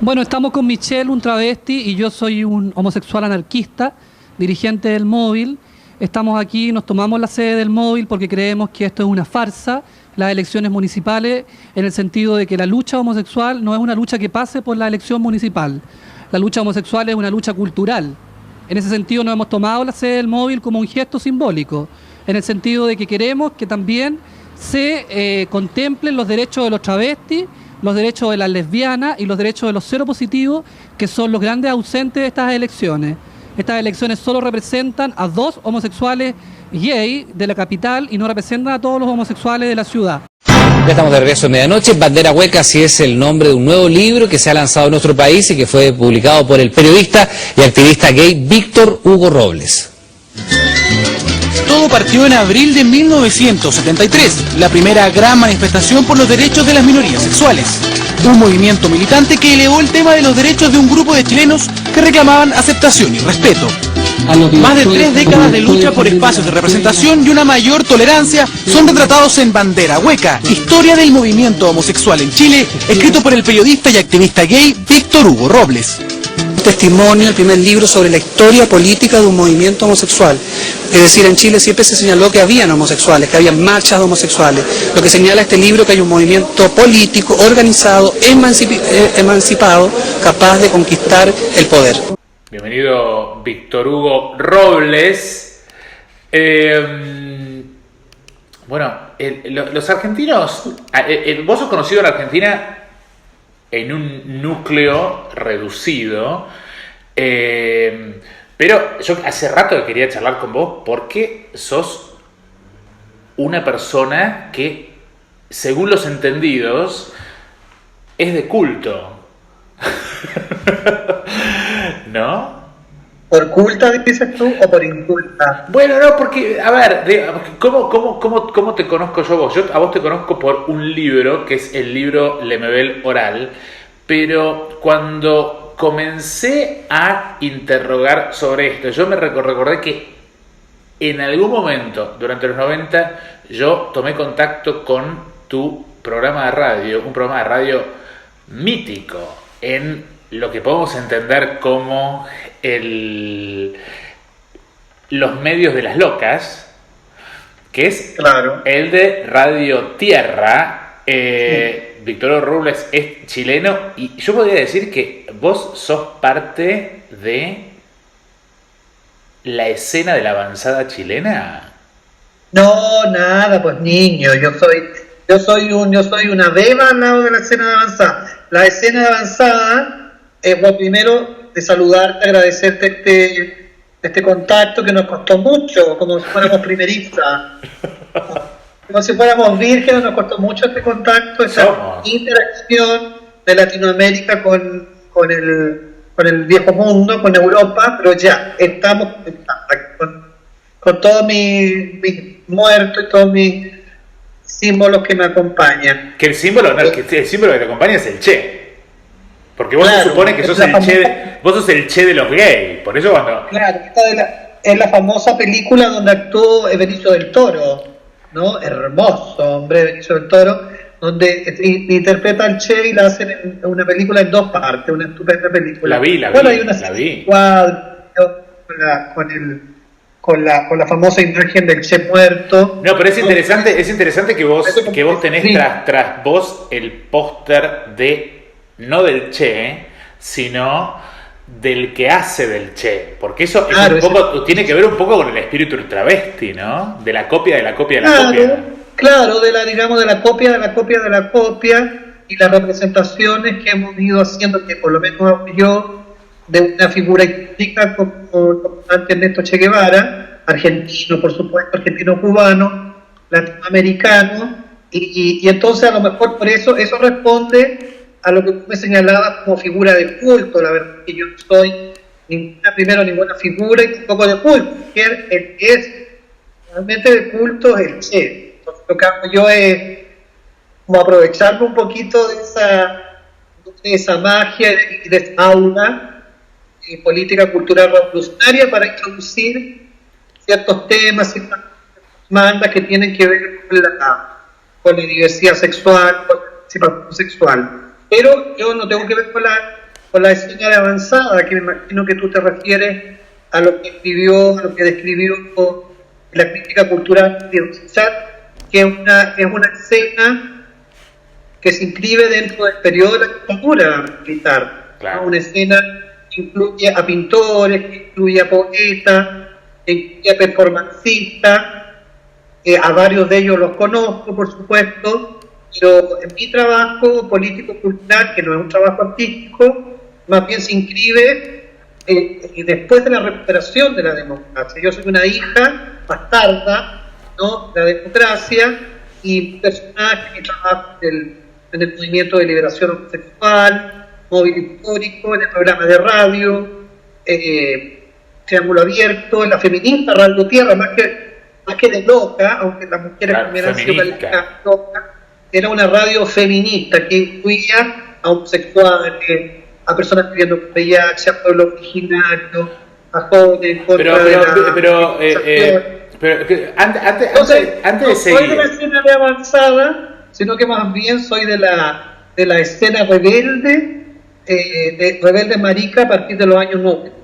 Bueno, estamos con Michelle, un travesti, y yo soy un homosexual anarquista, dirigente del Móvil. Estamos aquí, nos tomamos la sede del Móvil porque creemos que esto es una farsa, las elecciones municipales, en el sentido de que la lucha homosexual no es una lucha que pase por la elección municipal. La lucha homosexual es una lucha cultural. En ese sentido nos hemos tomado la sede del Móvil como un gesto simbólico, en el sentido de que queremos que también se contemplen los derechos de los travestis, los derechos de las lesbianas y los derechos de los seropositivos, que son los grandes ausentes de estas elecciones. Estas elecciones solo representan a 2 homosexuales gay de la capital y no representan a todos los homosexuales de la ciudad. Ya estamos de regreso a medianoche. Bandera Hueca, así es el nombre de un nuevo libro que se ha lanzado en nuestro país y que fue publicado por el periodista y activista gay Víctor Hugo Robles. Todo partió en abril de 1973, la primera gran manifestación por los derechos de las minorías sexuales. Un movimiento militante que elevó el tema de los derechos de un grupo de chilenos que reclamaban aceptación y respeto. Más de 3 décadas de lucha por espacios de representación y una mayor tolerancia son retratados en Bandera Hueca, historia del movimiento homosexual en Chile, escrito por el periodista y activista gay Víctor Hugo Robles. Testimonio, el primer libro sobre la historia política de un movimiento homosexual. Es decir, en Chile siempre se señaló que habían homosexuales, que habían marchas de homosexuales. Lo que señala este libro que hay un movimiento político, organizado, emancipado, capaz de conquistar el poder. Bienvenido Víctor Hugo Robles. Bueno, los argentinos, vos sos conocido en Argentina en un núcleo reducido, pero yo hace rato que quería charlar con vos porque sos una persona que, según los entendidos, es de culto. ¿No? ¿Por culta dices tú o por inculta? Bueno, no, porque, a ver, ¿cómo te conozco yo vos? Yo a vos te conozco por un libro, que es el libro Lemebel Oral, pero cuando comencé a interrogar sobre esto, yo me recordé que en algún momento, durante los 90, yo tomé contacto con tu programa de radio, un programa de radio mítico, en lo que podemos entender como los medios de las locas, que es claro, el de Radio Tierra. Víctor Hugo Robles es chileno y yo podría decir que vos sos parte de la escena de la avanzada chilena. No, nada, pues niño, yo soy una beba al lado de la escena de avanzada. La escena de avanzada es lo primero de saludarte, agradecerte este contacto que nos costó mucho, como si fuéramos primeristas, como si fuéramos vírgenes, nos costó mucho este contacto, esta interacción de Latinoamérica con el viejo mundo, con Europa, pero ya estamos con todos mis muertos y todos mis símbolos que me acompañan. Que el símbolo que te acompaña es el Che. Porque vos se supone que sos el Che de los gays, por eso cuando... Claro, esta es la famosa película donde actuó Benicio del Toro, ¿no? Hermoso, hombre, Benicio del Toro, donde interpreta al Che y la hacen en una película en 2 partes, una estupenda película. La vi. Hay una serie con la famosa imagen del Che muerto. No, pero es interesante que vos tenés tras vos el póster de... no del Che, sino del que hace del Che, porque eso es un poco, tiene que ver un poco con el espíritu del travesti, ¿no? De la copia de la copia de la copia. Claro, de la copia de la copia de la copia y las representaciones que hemos ido haciendo, que por lo menos yo, de una figura icónica como antes Ernesto Che Guevara, argentino, por supuesto, argentino-cubano, latinoamericano, y entonces a lo mejor por eso responde a lo que tú me señalabas como figura de culto. La verdad que yo no soy ninguna figura y tampoco de culto, que el que es realmente de culto es el Che. Entonces, lo que hago yo es como aprovecharme un poquito de esa magia y de esa aura política cultural revolucionaria para introducir ciertos temas, ciertas demandas que tienen que ver con la diversidad sexual, con la participación sexual. Pero yo no tengo que ver con la escena de avanzada, que me imagino que tú te refieres a lo que escribió, a lo que describió la crítica cultural de Rorschach, que es una escena que se inscribe dentro del periodo de la dictadura militar. Claro. ¿No? Una escena que incluye a pintores, que incluye a poetas, que incluye a performancistas, a varios de ellos los conozco, por supuesto, pero en mi trabajo político-cultural, que no es un trabajo artístico, más bien se inscribe después de la recuperación de la democracia. Yo soy una hija bastarda, ¿no?, de la democracia, y personaje que trabaja en el movimiento de liberación homosexual, móvil histórico, en el programa de radio, Triángulo Abierto, en la feminista Radio Tierra, más que de loca, aunque las mujeres también han sido calificadas locas, era una radio feminista que incluía a homosexuales, a personas viviendo con VIH, a pueblos originarios, a jóvenes contra antes de seguir. No soy de la escena de avanzada, sino que más bien soy de la escena rebelde, de rebelde marica a partir de los años 90.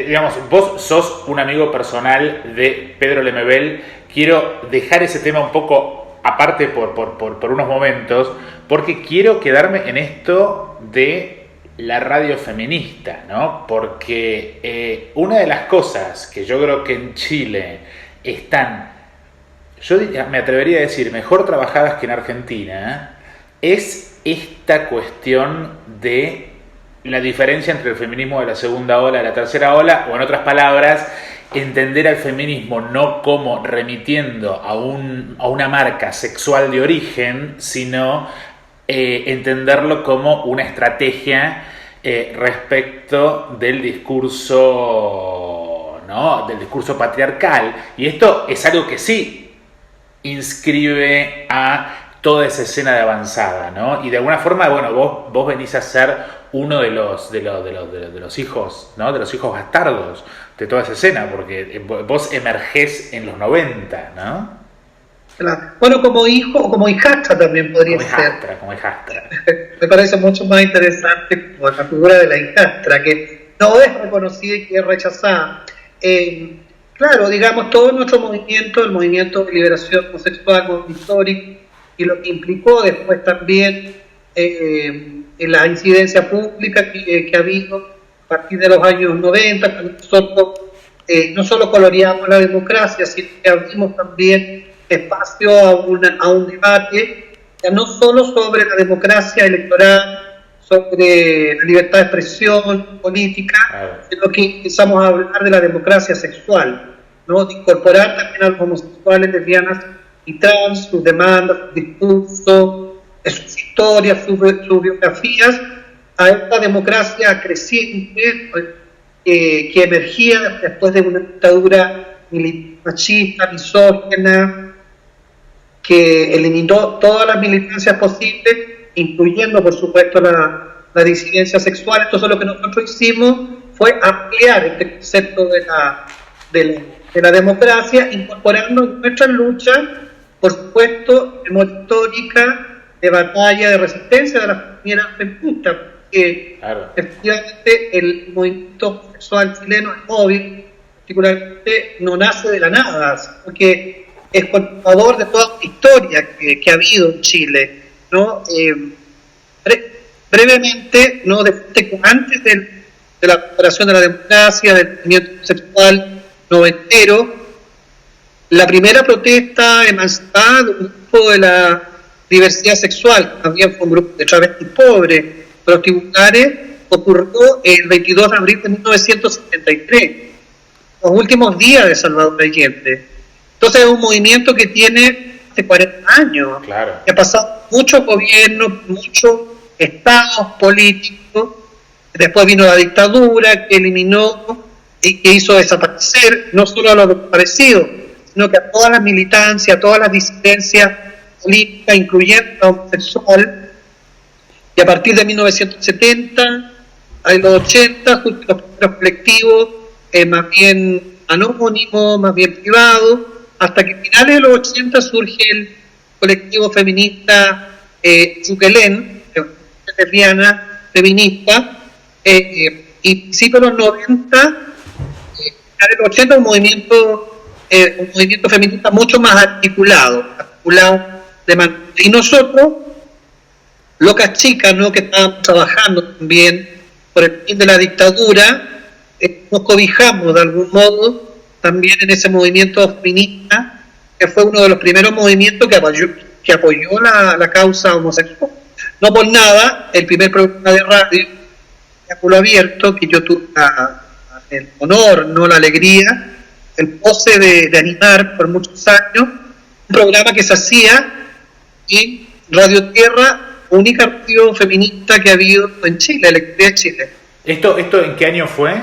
Digamos, vos sos un amigo personal de Pedro Lemebel. Quiero dejar ese tema un poco aparte por unos momentos, porque quiero quedarme en esto de la radio feminista, ¿no? Porque una de las cosas que yo creo que en Chile están, yo me atrevería a decir, mejor trabajadas que en Argentina, es esta cuestión de la diferencia entre el feminismo de la segunda ola y la tercera ola, o en otras palabras, entender al feminismo no como remitiendo a una marca sexual de origen, sino entenderlo como una estrategia respecto del discurso, ¿no?, del discurso patriarcal. Y esto es algo que sí inscribe a toda esa escena de avanzada, ¿no? Y de alguna forma, bueno, vos venís a ser uno de los hijos, ¿no?, de los hijos bastardos de toda esa escena, porque vos emergés en los 90, ¿no? Claro. Bueno, como hijo o como hijastra también podría ser. Como hijastra. Me parece mucho más interesante como la figura de la hijastra, que no es reconocida y que es rechazada. Claro, digamos, todo nuestro movimiento, el movimiento de liberación homosexual, móvil histórico, y lo que implicó después también en la incidencia pública que ha habido a partir de los años 90, cuando nosotros no solo coloreamos la democracia, sino que abrimos también espacio a un debate, ya no solo sobre la democracia electoral, sobre la libertad de expresión política, sino que empezamos a hablar de la democracia sexual, ¿no?, de incorporar también a los homosexuales, lesbianas y trans, sus demandas, sus discursos, sus historias, sus biografías, a esta democracia creciente que emergía después de una dictadura machista, misógina, que eliminó todas las militancias posibles, incluyendo, por supuesto, la disidencia sexual. Entonces, lo que nosotros hicimos fue ampliar este concepto de la democracia, incorporando en nuestras luchas, por supuesto, memoria histórica, de batalla, de resistencia de las comunidades feministas, porque efectivamente el movimiento sexual chileno, el móvil, particularmente, no nace de la nada, sino que es continuador de toda la historia que ha habido en Chile, ¿no? Brevemente, ¿no?, antes de la preparación de la democracia, del movimiento sexual noventero, la primera protesta emancipada de un grupo de la diversidad sexual, también fue un grupo de travestis pobres, prostíbulos, ocurrió el 22 de abril de 1973, los últimos días de Salvador Allende. Entonces es un movimiento que tiene hace 40 años, claro, que ha pasado muchos gobiernos, muchos estados políticos, después vino la dictadura que eliminó y que hizo desaparecer no solo a los desaparecidos, sino que a todas las militancias, a todas las disidencias política, incluyendo la homosexual, y a partir de 1970, a los 80, los primeros colectivos, más bien anónimos, más bien privados, hasta que a finales de los 80 surge el colectivo feminista Yuquelén, lesbianas, feministas, y principios de los 90, en los 80 un movimiento feminista mucho más articulado y nosotros, locas chicas, ¿no?, que estábamos trabajando también por el fin de la dictadura, nos cobijamos de algún modo también en ese movimiento feminista, que fue uno de los primeros movimientos que apoyó la causa homosexual. No por nada, el primer programa de radio, Círculo Abierto, que yo tuve el honor, no la alegría, el pose de animar por muchos años, un programa que se hacía en Radio Tierra, única radio feminista que ha habido en Chile, Electricidad de Chile. ¿Esto en qué año fue?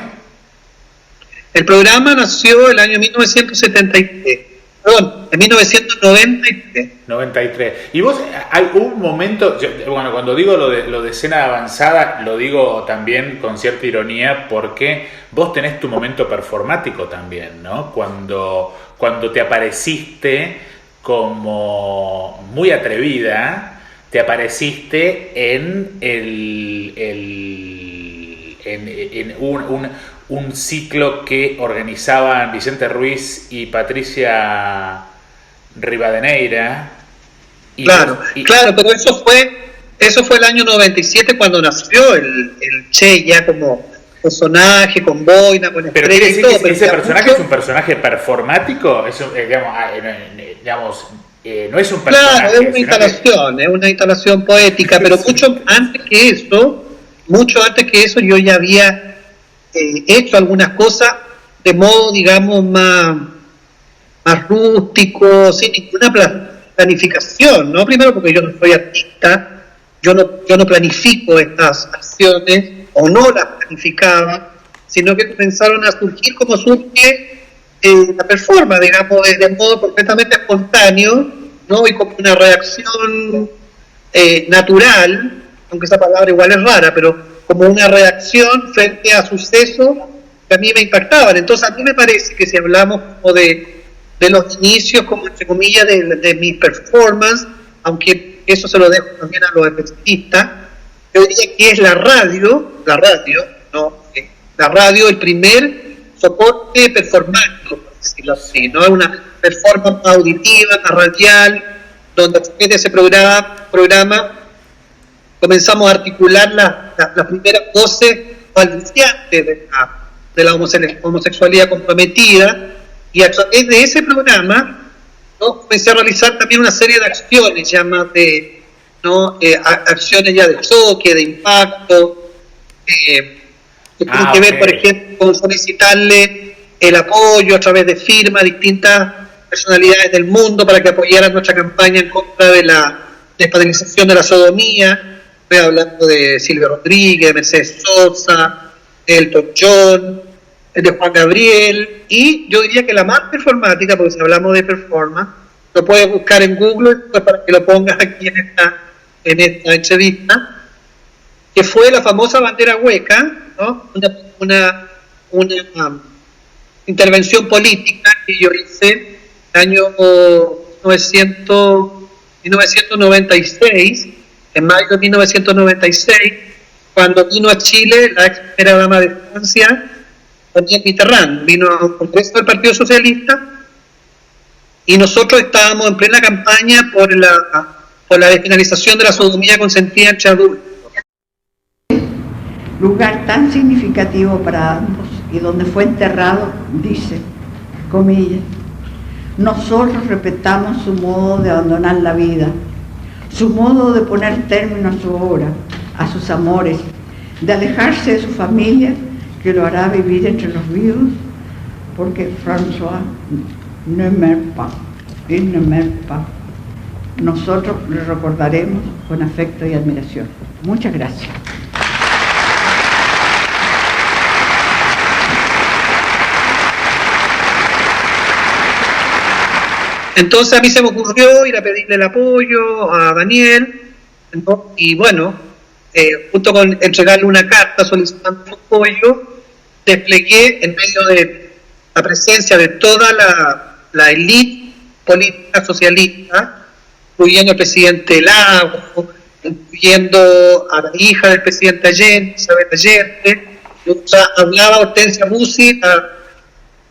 El programa nació el año 1973. Perdón, en 1993. 93. Y vos, hay un momento, bueno, cuando digo lo de escena avanzada, lo digo también con cierta ironía, porque vos tenés tu momento performático también, ¿no? Cuando te apareciste como muy atrevida, te apareciste en un ciclo que organizaban Vicente Ruiz y Patricia Rivadeneira. Claro, pero eso fue el año 97 cuando nació el Che ya como personaje, con boina, con estrella. Pero quiere decir y todo, que ese personaje es un personaje performático, no es un personaje. Claro, es una instalación poética, pero mucho antes que eso yo ya había hecho algunas cosas de modo, digamos, más rústico, sin ninguna planificación, ¿no? Primero porque yo no soy artista, yo no planifico estas acciones, o no las planificaba, sino que comenzaron a surgir como surge la performance, digamos, de modo completamente espontáneo, ¿no? Y como una reacción natural, aunque esa palabra igual es rara, pero como una reacción frente a sucesos que a mí me impactaban. Entonces a mí me parece que si hablamos como de los inicios, como entre comillas, de mi performance, aunque eso se lo dejo también a los especialistas, yo diría que es la radio, ¿no? La radio el primer soporte performático, por decirlo así, ¿no? Es una performance auditiva, radial, donde a través de ese programa comenzamos a articular las primeras voces balbuceantes de la homosexualidad comprometida, y a través de ese programa, ¿no?, comencé a realizar también una serie de acciones ya más de, ¿no?, acciones ya de choque, de impacto, que tienen que ver, por ejemplo, con solicitarle el apoyo a través de firmas a distintas personalidades del mundo para que apoyaran nuestra campaña en contra de la despenalización de la sodomía. Estoy hablando de Silvia Rodríguez, Mercedes Sosa, Elton John, de Juan Gabriel, y yo diría que la más performática, porque si hablamos de performance, lo puedes buscar en Google para que lo pongas aquí en esta entrevista, que fue la famosa bandera hueca, ¿no? Una intervención política que yo hice en el año 1996, en mayo de 1996, cuando vino a Chile la ex primera dama de Francia, Danielle Mitterrand, vino a un congreso del Partido Socialista, y nosotros estábamos en plena campaña por la despenalización de la sodomía consentida entre adultos. Lugar tan significativo para ambos, y donde fue enterrado, dice, comillas, nosotros respetamos su modo de abandonar la vida, su modo de poner término a su obra, a sus amores, de alejarse de su familia, que lo hará vivir entre los vivos, porque François ne meurt pas, il ne meurt pas. Nosotros le recordaremos con afecto y admiración. Muchas gracias. Entonces a mí se me ocurrió ir a pedirle el apoyo a Daniel, ¿no? Y bueno, junto con entregarle una carta solicitando su apoyo, desplegué en medio de la presencia de toda la élite política socialista, incluyendo el presidente Lagos, incluyendo a la hija del presidente Allende, Isabel Allende. Hablaba Hortensia Bussi,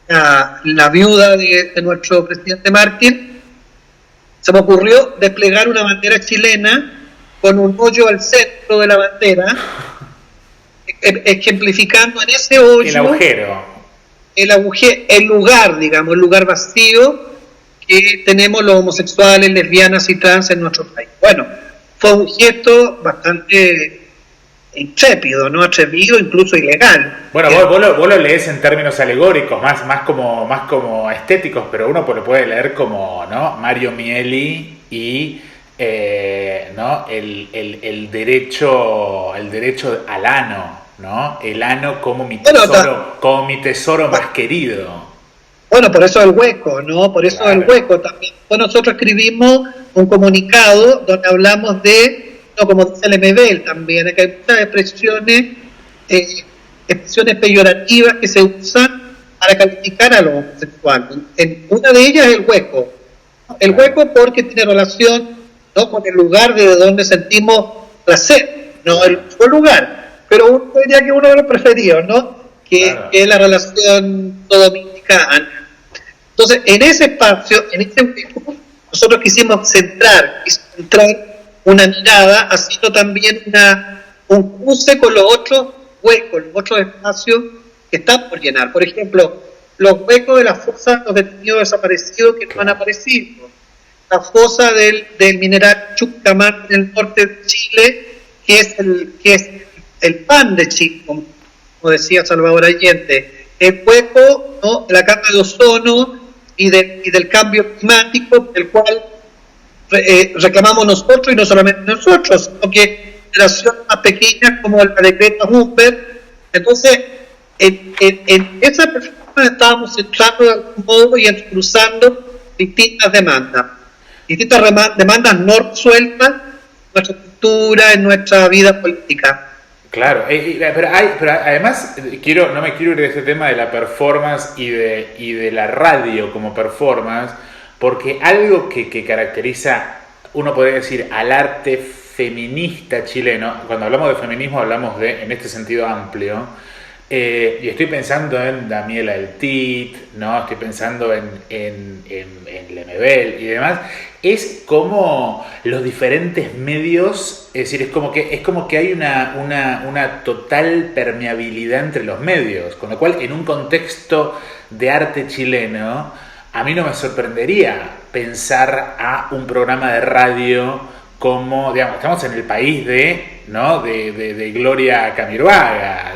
la viuda de nuestro presidente mártir. Se me ocurrió desplegar una bandera chilena con un hoyo al centro de la bandera, ejemplificando en ese hoyo el lugar, digamos, el lugar vacío que tenemos los homosexuales, lesbianas y trans en nuestro país. Bueno, fue un gesto bastante intrépido, ¿no? Atrevido, incluso ilegal. Bueno, vos lo lees en términos alegóricos, más como estéticos, pero uno lo puede leer como, ¿no? Mario Mieli y ¿no? el derecho al ano, ¿no? El ano como mi tesoro más querido. Bueno, por eso el hueco, ¿no? Por eso el hueco también. Pues nosotros escribimos un comunicado donde hablamos de, no, como dice el MBL también, que hay muchas expresiones peyorativas que se usan para calificar a los homosexuales. Una de ellas es el hueco. El hueco porque tiene relación, ¿no?, con el lugar de donde sentimos placer, no el lugar. Pero uno diría que uno de los preferidos, ¿no? Que es la relación dominicana. Entonces, en ese espacio, en ese hueco, nosotros quisimos centrar una mirada, haciendo también un cruce con los otros huecos, los otros espacios que están por llenar. Por ejemplo, los huecos de las fosas de los detenidos desaparecidos que no han aparecido, la fosa del mineral Chucamán en el norte de Chile, que es el pan de Chile, como decía Salvador Allende, el hueco, ¿no?, de la capa de ozono y del cambio climático, del cual reclamamos nosotros, y no solamente nosotros, sino que generaciones más pequeñas como la de Greta Thunberg. Entonces, en esa perspectiva estábamos centrando de algún modo y cruzando distintas demandas no resueltas en nuestra cultura, en nuestra vida política. Claro, pero además no me quiero ir de este tema de la performance y de la radio como performance, porque algo que caracteriza, uno podría decir, al arte feminista chileno, cuando hablamos de feminismo hablamos en este sentido amplio, y estoy pensando en Daniela El Tit, ¿no? Estoy pensando en Lemebel y demás, es como los diferentes medios, es decir, es como que hay una total permeabilidad entre los medios, con lo cual en un contexto de arte chileno, a mí no me sorprendería pensar a un programa de radio como, digamos, estamos en el país de Gloria Camiroaga,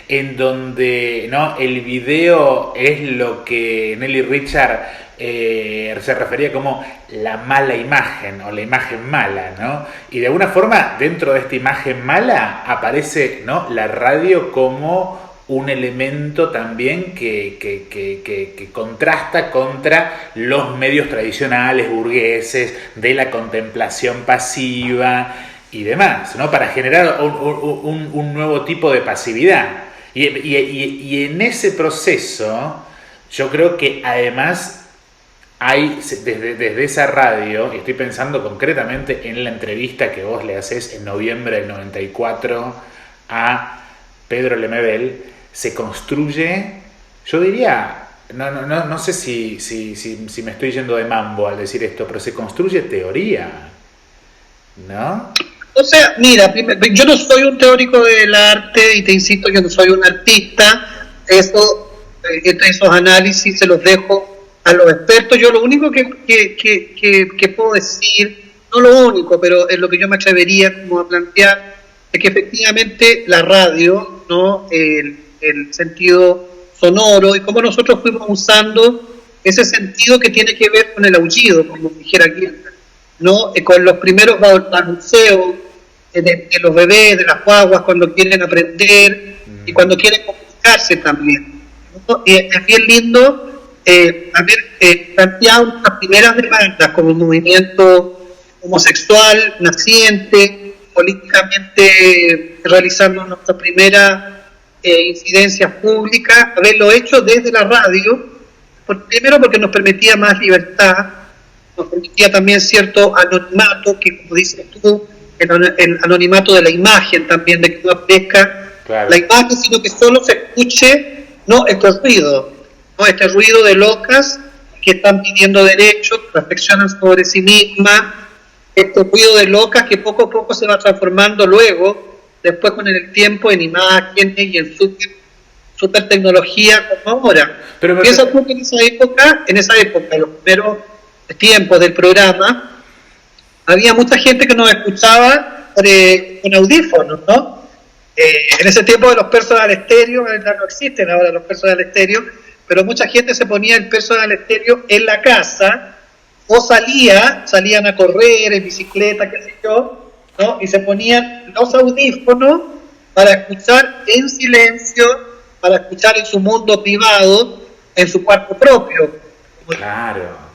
en donde, ¿no?, el video es lo que Nelly Richard se refería como la mala imagen o la imagen mala, ¿no? Y de alguna forma, dentro de esta imagen mala aparece, ¿no?, la radio como un elemento también que contrasta contra los medios tradicionales burgueses de la contemplación pasiva y demás, ¿no?, para generar un nuevo tipo de pasividad. Y en ese proceso, yo creo que además hay, desde esa radio, y estoy pensando concretamente en la entrevista que vos le hacés en noviembre del 94 a Pedro Lemebel, se construye, yo diría, no sé si me estoy yendo de mambo al decir esto, pero se construye teoría, ¿no? O sea, mira, yo no soy un teórico del arte y te insisto, yo no soy un artista. Esos análisis se los dejo a los expertos. Yo lo único que puedo decir, no lo único, pero es lo que yo me atrevería como a plantear, es que efectivamente la radio, ¿no?, el sentido sonoro, y cómo nosotros fuimos usando ese sentido que tiene que ver con el aullido, como dijera Gilbert, ¿no?, con los primeros balbuceos de los bebés, de las guaguas cuando quieren aprender y cuando quieren comunicarse también, ¿no? Y es bien lindo haber planteado las primeras demandas como movimiento homosexual naciente, políticamente realizando nuestra primera incidencias públicas, haberlo hecho desde la radio, primero porque nos permitía más libertad, nos permitía también cierto anonimato que, como dices tú, el anonimato de la imagen también, de que no aparezca la imagen, sino que solo se escuche, no este ruido, no este ruido de locas que están pidiendo derechos, reflexionan sobre sí mismas, este ruido de locas que poco a poco se va transformando luego, después con el tiempo, en imágenes y en super tecnología como ahora. Pero pienso que en esa época, en los primeros tiempos del programa, había mucha gente que nos escuchaba con audífonos, ¿no? En ese tiempo de los personal estéreo, ya no existen ahora los personal estéreo, pero mucha gente se ponía el personal estéreo en la casa, o salían a correr en bicicleta, qué sé yo, ¿no? Y se ponían los audífonos para escuchar en silencio, para escuchar en su mundo privado, en su cuarto propio. Claro.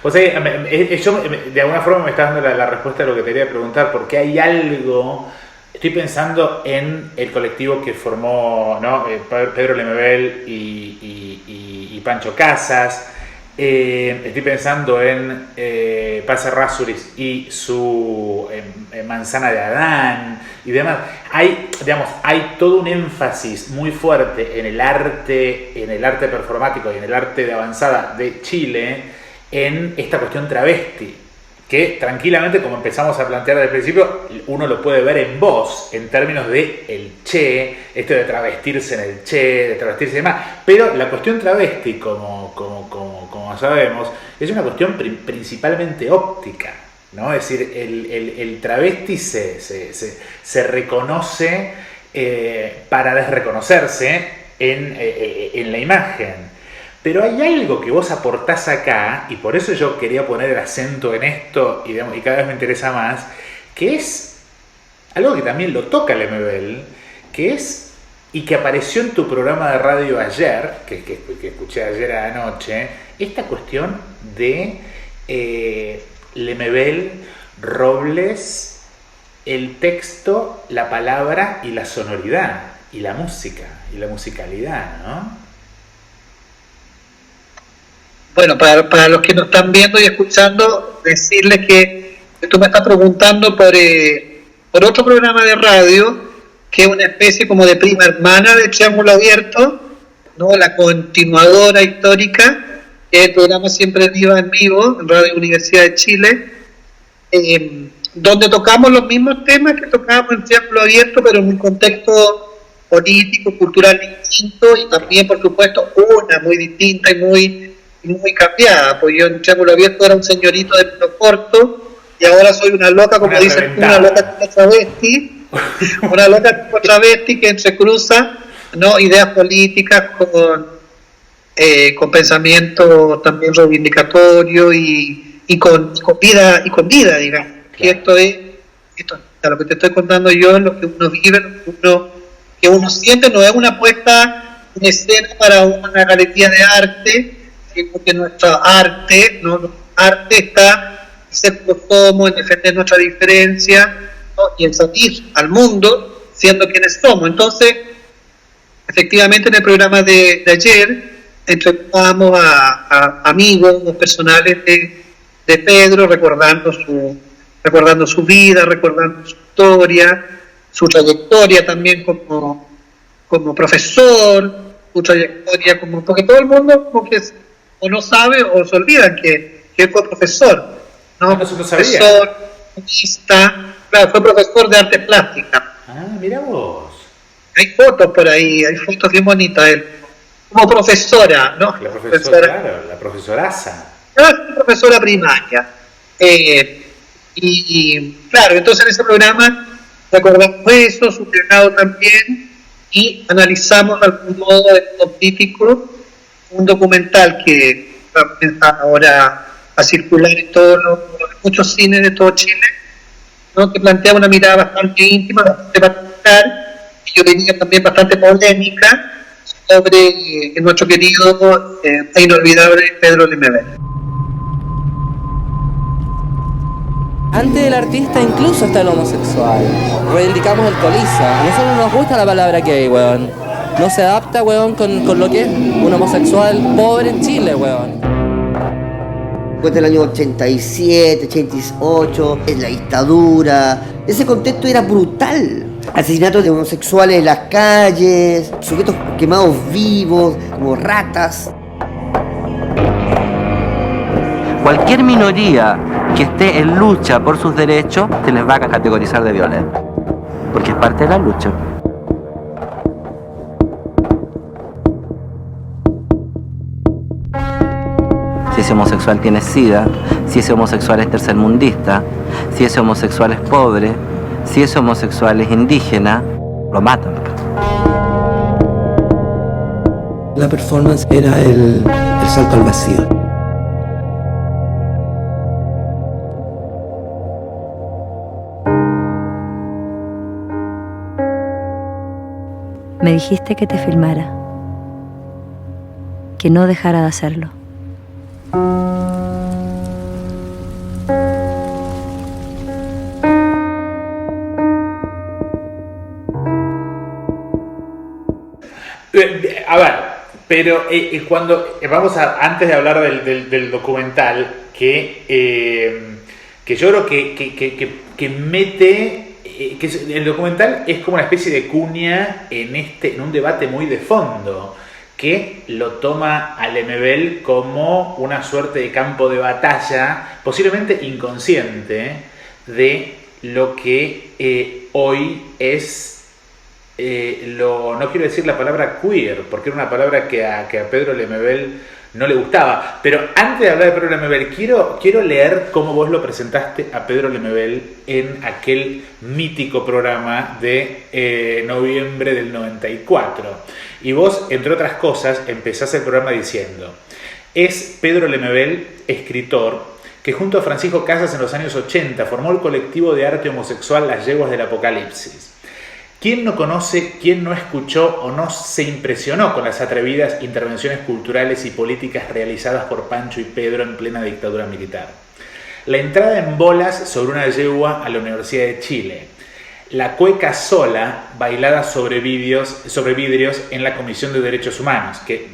O sea, yo de alguna forma me está dando la respuesta a lo que te quería preguntar, porque hay algo. Estoy pensando en el colectivo que formó, ¿no? Pedro Lemebel y Pancho Casas. Estoy pensando en Paz Errázuriz y su Manzana de Adán y demás. Hay todo un énfasis muy fuerte en el arte performático y en el arte de avanzada de Chile, en esta cuestión travesti, que tranquilamente, como empezamos a plantear desde el principio, uno lo puede ver en vos, en términos de el che, esto de travestirse en el che, de travestirse y demás. Pero la cuestión travesti, como sabemos, es una cuestión principalmente óptica, ¿no? Es decir, el travesti se reconoce para desreconocerse en la imagen. Pero hay algo que vos aportás acá, y por eso yo quería poner el acento en esto, y cada vez me interesa más, que es algo que también lo toca Lemebel, que es, y que apareció en tu programa de radio ayer, que escuché ayer anoche, esta cuestión de Lemebel, Robles, el texto, la palabra y la sonoridad, y la música, y la musicalidad, ¿no? Bueno, para los que nos están viendo y escuchando, decirles que tú me estás preguntando por otro programa de radio, que es una especie como de prima hermana de Triángulo Abierto, ¿no? La continuadora histórica, que es el programa Siempre Viva en Vivo, en Radio Universidad de Chile, donde tocamos los mismos temas que tocábamos en Triángulo Abierto, pero en un contexto político, cultural distinto, y también, por supuesto, una muy distinta y muy cambiada, pues yo en Triángulo Abierto era un señorito de pelo corto y ahora soy una loca, como dicen, una loca tipo travesti, una loca tipo travesti que entrecruza, ¿no? Ideas políticas con pensamiento también reivindicatorio y con vida, digamos. Y esto lo que te estoy contando yo, lo que uno vive, que uno siente, no es una puesta en escena para una galería de arte, porque nuestra arte, ¿no? Nuestro arte está en ser como somos, en defender nuestra diferencia, ¿no? Y en salir al mundo siendo quienes somos. Entonces, efectivamente, en el programa de ayer entrevistamos a amigos personales de Pedro, recordando su vida, recordando su historia, su trayectoria también como profesor, su trayectoria porque todo el mundo como que o no sabe o se olvidan que él fue profesor, ¿no? Profesor, claro, fue profesor de arte plástica. Ah, mira vos. Hay fotos por ahí, hay fotos bien bonitas de él. Como profesora, ¿no? La profesora, claro, la profesoraza. No, profesora primaria. Y claro, entonces en ese programa recordamos eso, su legado también, y analizamos de algún modo de político un documental que va a empezar ahora a circular en muchos cines de todo Chile, ¿no? Que plantea una mirada bastante íntima, bastante particular, y yo diría también bastante polémica, sobre nuestro querido e inolvidable Pedro Lemebel. Antes del artista incluso está el homosexual. Reivindicamos el coliza. A nosotros nos gusta la palabra gay, weón. No se adapta, weón, con lo que es un homosexual pobre en Chile, weón. Cuenta el año 87, 88, en la dictadura. Ese contexto era brutal. Asesinatos de homosexuales en las calles, sujetos quemados vivos, como ratas. Cualquier minoría que esté en lucha por sus derechos se les va a categorizar de violenta, porque es parte de la lucha. Si ese homosexual tiene SIDA, si ese homosexual es tercermundista, si ese homosexual es pobre, si ese homosexual es indígena, lo matan. La performance era el salto al vacío. Me dijiste que te filmara, que no dejara de hacerlo. A ver, pero cuando vamos a, antes de hablar del documental, que yo creo que mete, el documental es como una especie de cuña en un debate muy de fondo, que lo toma a Lemebel como una suerte de campo de batalla, posiblemente inconsciente, de lo que hoy es, no quiero decir la palabra queer, porque era una palabra que a Pedro Lemebel no le gustaba, pero antes de hablar de Pedro Lemebel, quiero leer cómo vos lo presentaste a Pedro Lemebel en aquel mítico programa de noviembre del 94. Y vos, entre otras cosas, empezás el programa diciendo: es Pedro Lemebel, escritor, que junto a Francisco Casas en los años 80 formó el colectivo de arte homosexual Las Yeguas del Apocalipsis. ¿Quién no conoce, quién no escuchó o no se impresionó con las atrevidas intervenciones culturales y políticas realizadas por Pancho y Pedro en plena dictadura militar? La entrada en bolas sobre una yegua a la Universidad de Chile. La cueca sola, bailada sobre vidrios en la Comisión de Derechos Humanos, que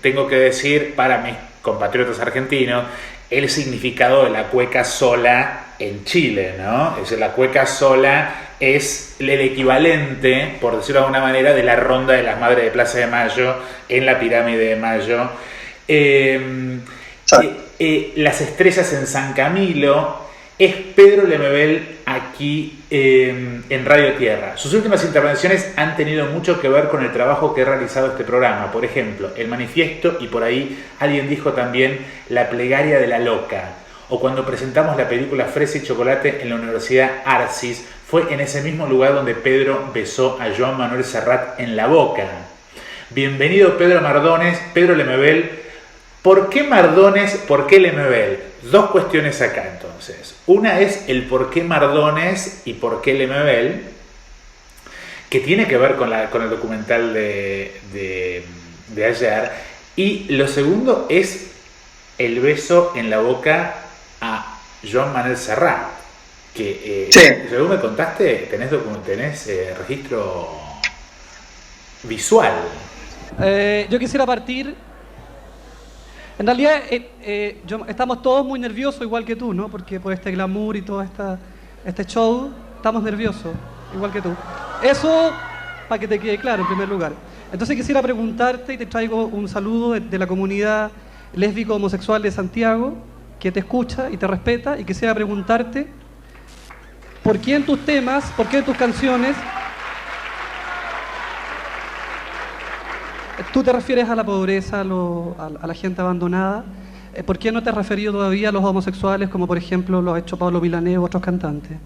tengo que decir para mis compatriotas argentinos, el significado de la cueca sola en Chile, ¿no? Es decir, la cueca sola es el equivalente, por decirlo de alguna manera, de la ronda de las Madres de Plaza de Mayo en la Pirámide de Mayo. Las estrellas en San Camilo. Es Pedro Lemebel aquí en Radio Tierra. Sus últimas intervenciones han tenido mucho que ver con el trabajo que ha realizado este programa. Por ejemplo, El Manifiesto, y por ahí alguien dijo también La Plegaria de la Loca. O cuando presentamos la película Fresa y Chocolate en la Universidad Arcis, fue en ese mismo lugar donde Pedro besó a Joan Manuel Serrat en la boca. Bienvenido Pedro Mardones, Pedro Lemebel. ¿Por qué Mardones? ¿Por qué Lemebel? Dos cuestiones acá entonces. Una es el por qué Mardones y por qué Lemebel, que tiene que ver con el documental de ayer. Y lo segundo es el beso en la boca a Joan Manuel Serrat, que según me contaste, tenés registro visual. Yo quisiera partir. En realidad, estamos todos muy nerviosos, igual que tú, ¿no? Porque por este glamour y todo este show, estamos nerviosos, igual que tú. Eso, para que te quede claro, en primer lugar. Entonces quisiera preguntarte, y te traigo un saludo de la comunidad lésbico-homosexual de Santiago, que te escucha y te respeta, y quisiera preguntarte, ¿por qué en tus temas, por qué en tus canciones, tú te refieres a la pobreza, a la gente abandonada? ¿Por qué no te has referido todavía a los homosexuales, como por ejemplo lo ha hecho Pablo Milanés u otros cantantes?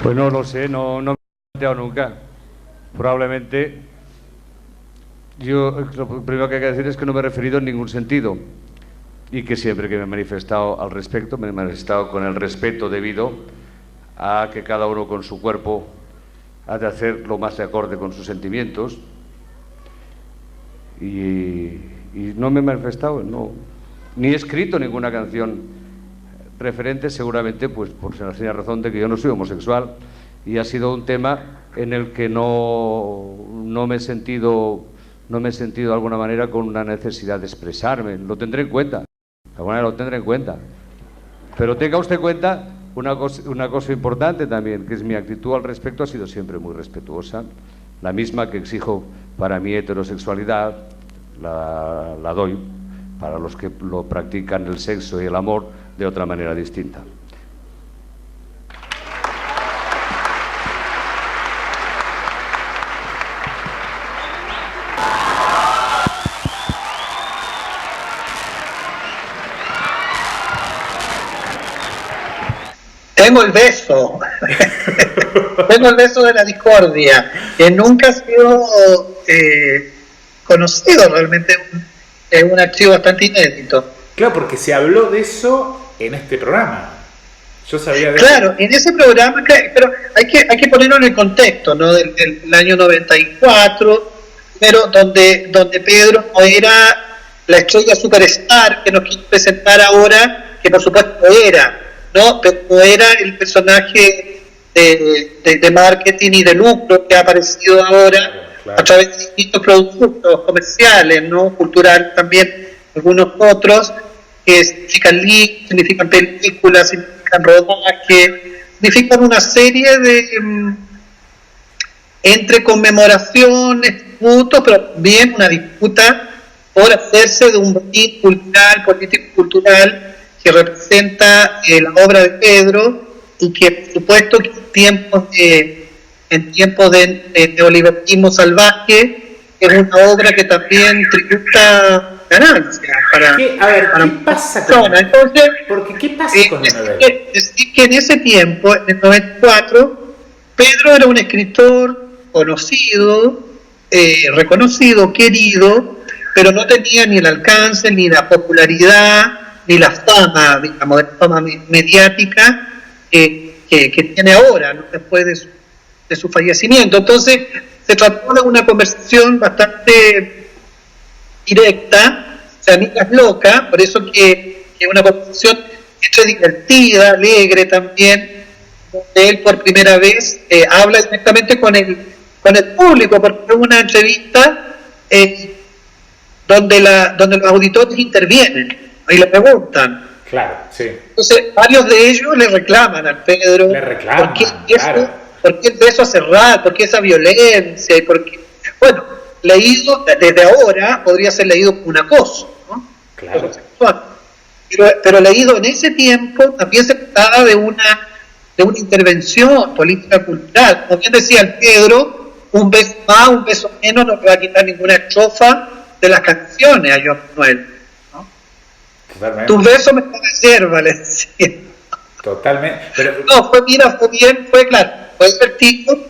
Pues no lo sé, no me he planteado nunca. Probablemente, yo lo primero que hay que decir es que no me he referido en ningún sentido, y que siempre que me he manifestado al respecto, me he manifestado con el respeto debido a que cada uno con su cuerpo ha de hacer lo más de acorde con sus sentimientos, y no me he manifestado, ni he escrito ninguna canción referente, seguramente pues por la sencilla razón de que yo no soy homosexual, y ha sido un tema en el que no me he sentido no me he sentido de alguna manera con una necesidad de expresarme. Lo tendré en cuenta, de alguna manera lo tendré en cuenta. Pero tenga usted en cuenta una cosa importante también, que es mi actitud al respecto ha sido siempre muy respetuosa, la misma que exijo para mi heterosexualidad, la doy para los que lo practican el sexo y el amor de otra manera distinta. Tengo el beso, tengo el beso de la discordia, que nunca ha sido conocido realmente, es un archivo bastante inédito. Claro, porque se habló de eso en este programa. Yo sabía de Claro, en ese programa, pero hay que ponerlo en el contexto, ¿no? Del año 94, pero donde Pedro no era la estrella superstar que nos quiere presentar ahora, que por supuesto era, ¿no? Pero no era el personaje de marketing y de lucro que ha aparecido ahora a través de distintos productos comerciales, ¿no? Cultural también, algunos otros, que significan links, significan películas, significan rodaje, significan una serie de entre conmemoraciones, tributos, pero también una disputa por hacerse de un botín cultural, político-cultural, que representa la obra de Pedro y que por supuesto que en tiempos de neoliberalismo salvaje es una obra que también tributa ganancias para ¿qué pasa con entonces, porque ¿qué pasa con la novela? Es decir, que en ese tiempo, en el 94, Pedro era un escritor conocido, reconocido, querido, pero no tenía ni el alcance, ni la popularidad, ni la fama, digamos, la fama mediática que tiene ahora, ¿no? Después de su fallecimiento. Entonces, se trató de una conversación bastante directa, o sea, amigas locas, por eso que una conversación hecha divertida, alegre también, donde él por primera vez habla directamente con el público, porque es una entrevista donde los auditores intervienen y le preguntan. Claro, sí. Entonces, varios de ellos le reclaman al Pedro. Le reclaman, ¿por qué claro. ¿Por qué el beso a cerrar? ¿Por qué esa violencia? Bueno, leído desde ahora podría ser leído como un acoso, ¿no? Claro. Pero leído en ese tiempo también se trataba de una intervención política cultural. Como bien decía el Pedro, un beso más, un beso menos no le va a quitar ninguna estrofa de las canciones a Joan Manuel. Totalmente. Tu beso me pone yerba, le decía. Totalmente. Pero no, fue bien, fue claro, fue divertido,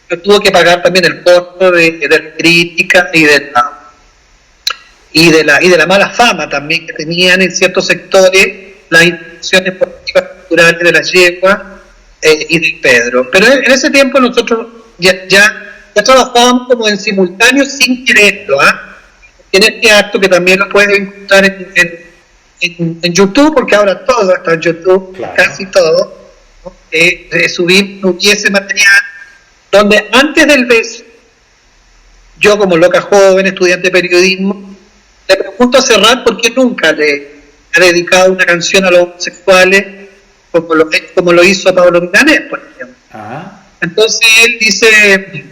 pero tuvo que pagar también el costo de la crítica y de la mala fama también que tenían en ciertos sectores las instituciones políticas culturales de la yegua y de Pedro. Pero en ese tiempo nosotros ya trabajábamos como en simultáneo sin quererlo, en este acto que también lo pueden encontrar en YouTube, porque ahora todo está en YouTube, claro. Casi todo, ¿no? Subimos ese material donde antes del beso, yo como loca joven, estudiante de periodismo, le pregunto a Serrat por qué nunca le ha dedicado una canción a los homosexuales como lo hizo Pablo Milanés, por ejemplo. Entonces él dice,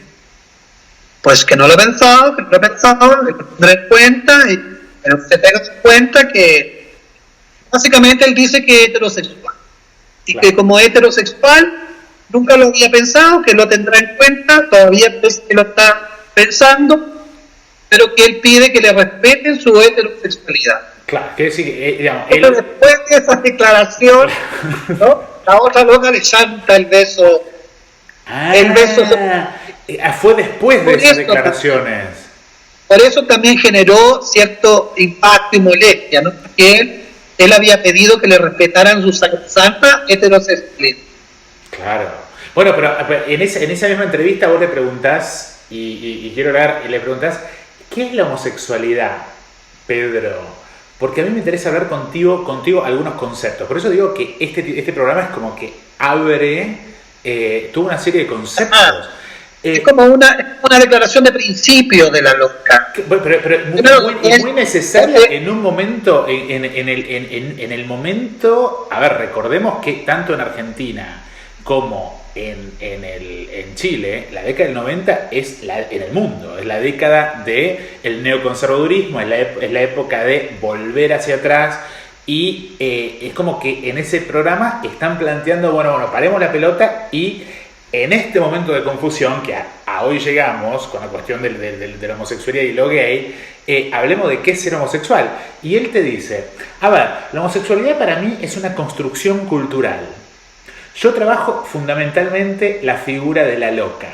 pues que no lo he pensado, que lo tendré en cuenta, pero se tenga en cuenta que básicamente él dice que es heterosexual, y que como heterosexual nunca lo había pensado, que lo tendrá en cuenta, todavía que lo está pensando, pero que él pide que le respeten su heterosexualidad. Claro, quiere decir que pero después de esa declaración, ¿no? La otra loca le chanta el beso. Fue después de esas declaraciones. Por eso también generó cierto impacto y molestia, ¿no? Porque él había pedido que le respetaran su santa heterosexualidad. Claro. Bueno, pero en esa misma entrevista vos le preguntás, y quiero hablar, y le preguntás, ¿qué es la homosexualidad, Pedro? Porque a mí me interesa hablar contigo algunos conceptos. Por eso digo que este programa es como que abre toda una serie de conceptos. Es como una declaración de principio de la loca. Pero muy necesaria en un momento, en el momento, a ver, recordemos que tanto en Argentina como en Chile, la década del 90 en el mundo, es la década del neoconservadurismo, es la época de volver hacia atrás. Y es como que en ese programa están planteando, bueno, paremos la pelota y en este momento de confusión, que a hoy llegamos con la cuestión de la homosexualidad y lo gay, hablemos de qué es ser homosexual. Y él te dice, a ver, la homosexualidad para mí es una construcción cultural. Yo trabajo fundamentalmente la figura de la loca.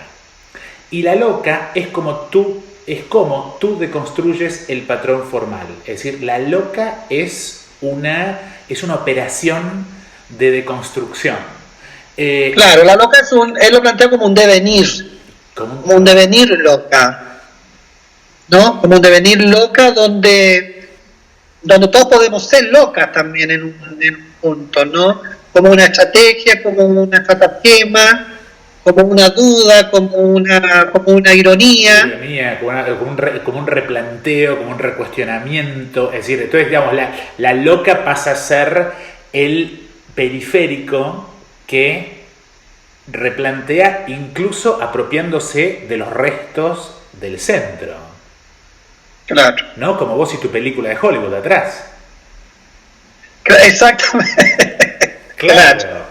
Y la loca es como tú deconstruyes el patrón formal. Es decir, la loca es una operación de deconstrucción. Claro, la loca él lo plantea como un devenir, como un devenir loca, ¿no? Como un devenir loca donde todos podemos ser locas también en un punto, ¿no? Como una estrategia, como una estratagema, como una duda, como una ironía. Como un replanteo, como un recuestionamiento. Es decir, entonces, digamos, la loca pasa a ser el periférico que replantea, incluso apropiándose de los restos del centro. Claro. ¿No? Como vos y tu película de Hollywood atrás. Exactamente. Claro.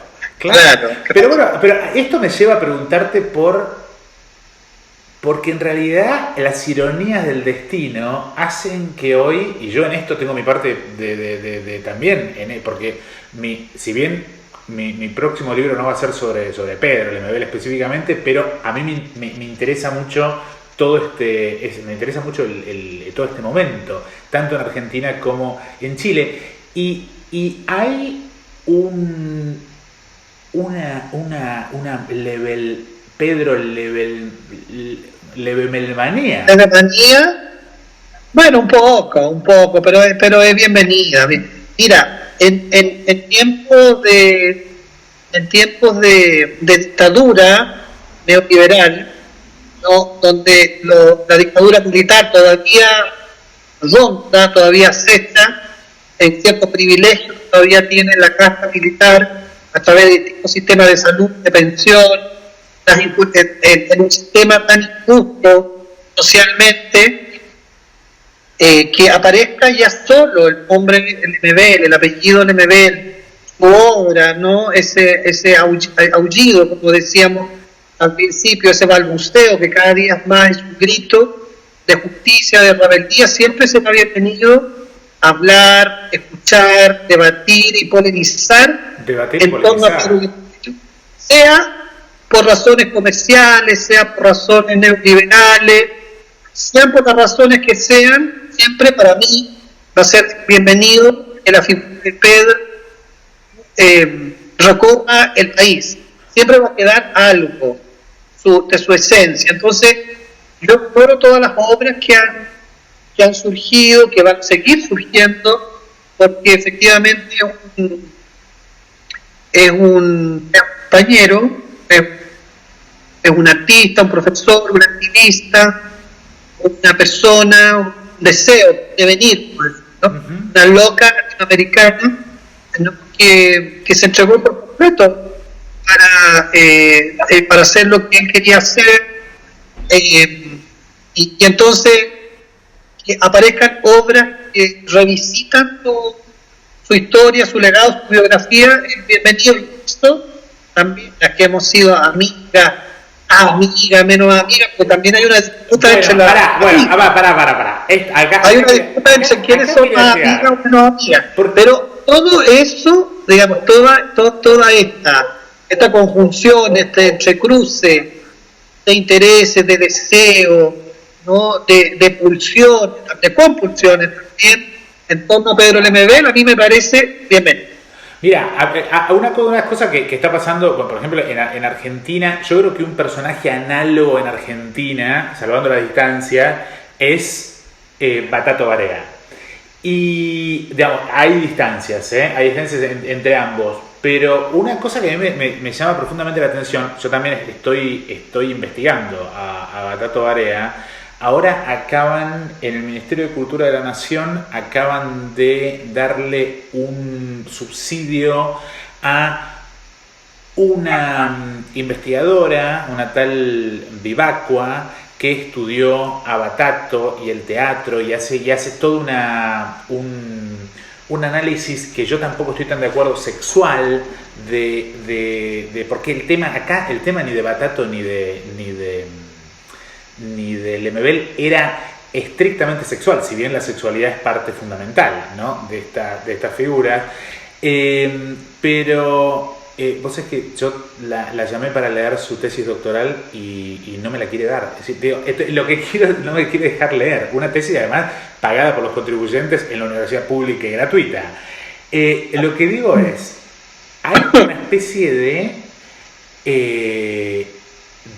Pero bueno, esto me lleva a preguntarte porque en realidad las ironías del destino hacen que hoy, y yo en esto tengo mi parte de también, porque si bien mi próximo libro no va a ser sobre Pedro Lemebel específicamente, pero a mí me interesa mucho todo todo este momento, tanto en Argentina como en Chile, y hay una Pedro Lebemelmanía. ¿Lebemelmanía? Bueno, un poco, pero es bienvenida. Mira, en tiempos de dictadura neoliberal, ¿no? Donde la dictadura militar todavía ronda, todavía acecha en ciertos privilegios, todavía tiene la casta militar a través de distintos sistemas de salud, de pensión, en un sistema tan injusto socialmente, que aparezca ya solo el nombre Lemebel, el apellido Lemebel, su obra, ¿no? Ese aullido, como decíamos al principio, ese balbuceo que cada día más es un grito de justicia, de rebeldía, siempre se me había tenido a hablar, escuchar, debatir y polemizar en torno a sea por razones comerciales, sea por razones neoliberales, sean por las razones que sean, siempre para mí va a ser bienvenido que la figura de Pedro recorra el país. Siempre va a quedar algo de su esencia. Entonces, yo adoro todas las obras que han surgido, que van a seguir surgiendo, porque efectivamente es un compañero, es un artista, un profesor, un activista, una persona, un deseo de venir, ¿no? Una loca latinoamericana, ¿no? que se entregó por completo para hacer lo que él quería hacer, y entonces que aparezcan obras que revisitan su historia, su legado, su biografía, bienvenido. Esto también las que hemos sido amigas, menos amigas, porque también hay una disputa entre hay una disputa entre quienes son más amigas o menos amigas. Pero todo eso, digamos, toda esta conjunción, este entrecruce de intereses, de deseo, ¿no? de pulsiones, de compulsiones también, en torno a Pedro Lemebel, a mí me parece bienvenido. Mira, una de las cosas que está pasando, por ejemplo, en Argentina, yo creo que un personaje análogo en Argentina, salvando la distancia, es Batato Barea. Y, digamos, hay distancias entre ambos. pero una cosa que a mí me llama profundamente la atención, yo también estoy investigando a Batato Barea. Ahora acaban, en el Ministerio de Cultura de la Nación, acaban de darle un subsidio a una investigadora, una tal Vivacqua, que estudió a Batato y el teatro y hace todo un análisis que yo tampoco estoy tan de acuerdo, sexual, de porque el tema ni de Batato ni de Lemebel era estrictamente sexual, si bien la sexualidad es parte fundamental, ¿no?, de esta figura, pero vos sabés que yo la llamé para leer su tesis doctoral y no me la quiere dar. Es decir, digo, no me quiere dejar leer una tesis, además pagada por los contribuyentes en la universidad pública y gratuita. Lo que digo es, hay una especie de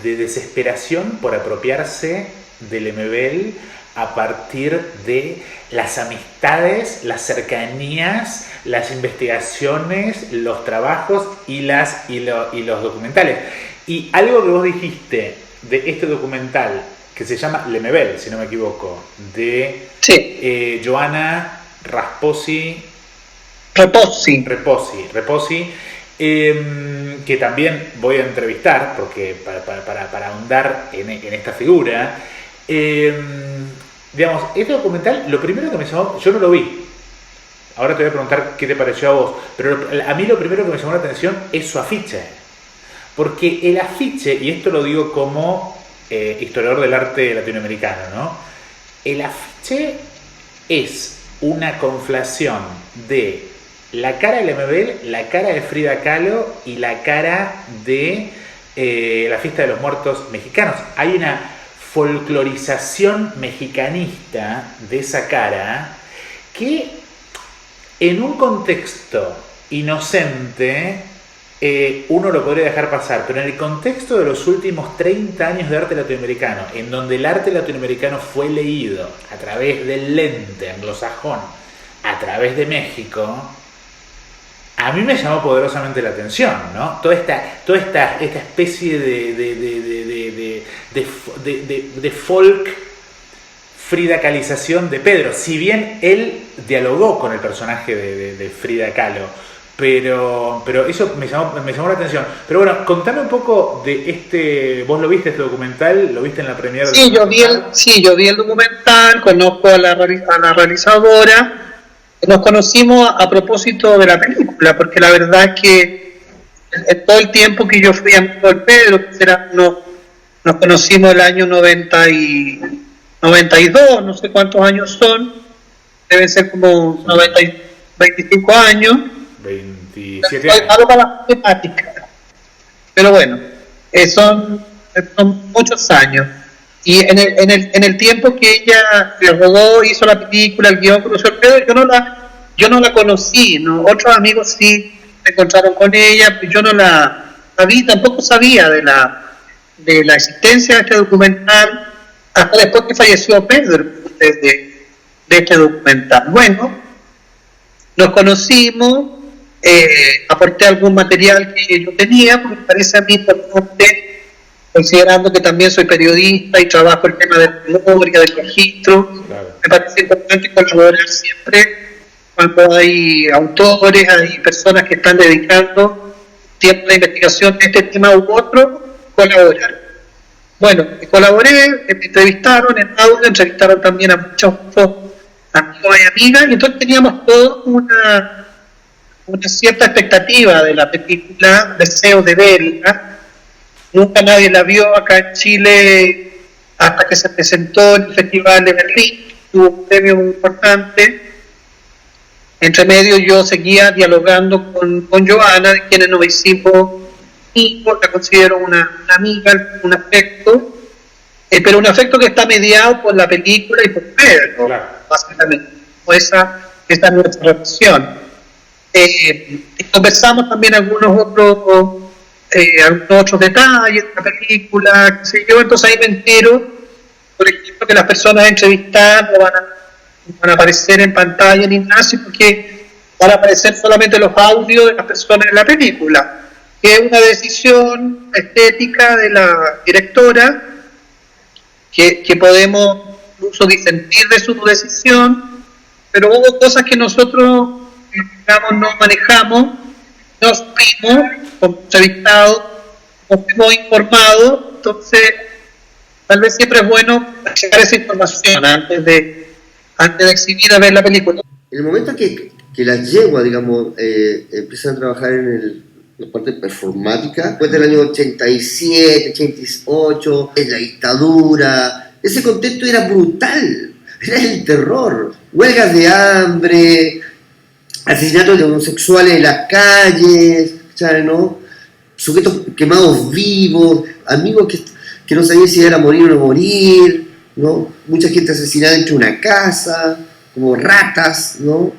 desesperación por apropiarse del Lemebel a partir de las amistades, las cercanías, las investigaciones, los trabajos y los documentales. Y algo que vos dijiste de este documental, que se llama Lemebel, si no me equivoco, de Joana Reposi, que también voy a entrevistar porque para ahondar en esta figura. Digamos, este documental, lo primero que me llamó, yo no lo vi, ahora te voy a preguntar qué te pareció a vos, pero a mí lo primero que me llamó la atención es su afiche, porque el afiche, y esto lo digo como historiador del arte latinoamericano, ¿no?, el afiche es una conflación de la cara de Lemebel, la cara de Frida Kahlo y la cara de la Fiesta de los Muertos mexicanos. Hay una folclorización mexicanista de esa cara que en un contexto inocente uno lo podría dejar pasar, pero en el contexto de los últimos 30 años de arte latinoamericano, en donde el arte latinoamericano fue leído a través del lente anglosajón, a través de México, a mí me llamó poderosamente la atención, ¿no? Toda esta especie de folk Frida-calización de Pedro, si bien él dialogó con el personaje de Frida Kahlo, pero eso me llamó la atención. Pero bueno, contame un poco de ¿vos lo viste este documental? ¿Lo viste en la premiere? Sí, yo vi el documental, conozco a la realizadora. Nos conocimos a propósito de la película, porque la verdad es que en todo el tiempo que yo fui amigo del Pedro, nos conocimos el año 92, no sé cuántos años son, deben ser como 25 años. 27 años. Algo para la temática. Pero bueno, son muchos años. Y en el tiempo que ella se rodó, hizo la película, el guión, conoció al Pedro, yo no la conocí, ¿no? Otros amigos sí se encontraron con ella, pero yo no la vi, tampoco sabía de la existencia de este documental hasta después que falleció Pedro de este documental. Bueno, nos conocimos, aporté algún material que yo tenía, porque me parece a mí importante, considerando que también soy periodista y trabajo el tema de la memoria, del registro. Claro. Me parece importante colaborar siempre cuando hay autores, hay personas que están dedicando tiempo de investigación de este tema u otro, colaborar. Bueno, colaboré, me entrevistaron en audio, entrevistaron también a muchos amigos y amigas, y entonces teníamos todos una cierta expectativa de la película, deseo de verla. Nunca nadie la vio acá en Chile hasta que se presentó en el Festival de Berlín, tuvo un premio muy importante. Entre medio yo seguía dialogando con Joana, de quienes nos hicimos amigos, la considero una amiga, un afecto, pero un afecto que está mediado por la película y por Pedro, claro, básicamente. Esa es nuestra relación. Conversamos también algunos otros detalles de la película, qué sé yo. Entonces ahí me entero, por ejemplo, que las personas entrevistadas no van a aparecer en pantalla ni nada, sino que van a aparecer solamente los audios de las personas en la película, que es una decisión estética de la directora, que podemos incluso disentir de su decisión, pero hubo cosas que nosotros, digamos, no manejamos, no supimos, como entrevistados, no fuimos informados, entonces tal vez siempre es bueno checar esa información antes de exhibir a ver la película. En el momento que las yeguas, digamos, empiezan a trabajar en la parte performática, después del año 87, 88, en la dictadura, ese contexto era brutal, era el terror, huelgas de hambre, asesinatos de homosexuales en las calles, ¿sabes, no? Sujetos quemados vivos, amigos que no sabían si era morir o no morir, ¿no? Mucha gente asesinada dentro de una casa, como ratas, ¿no?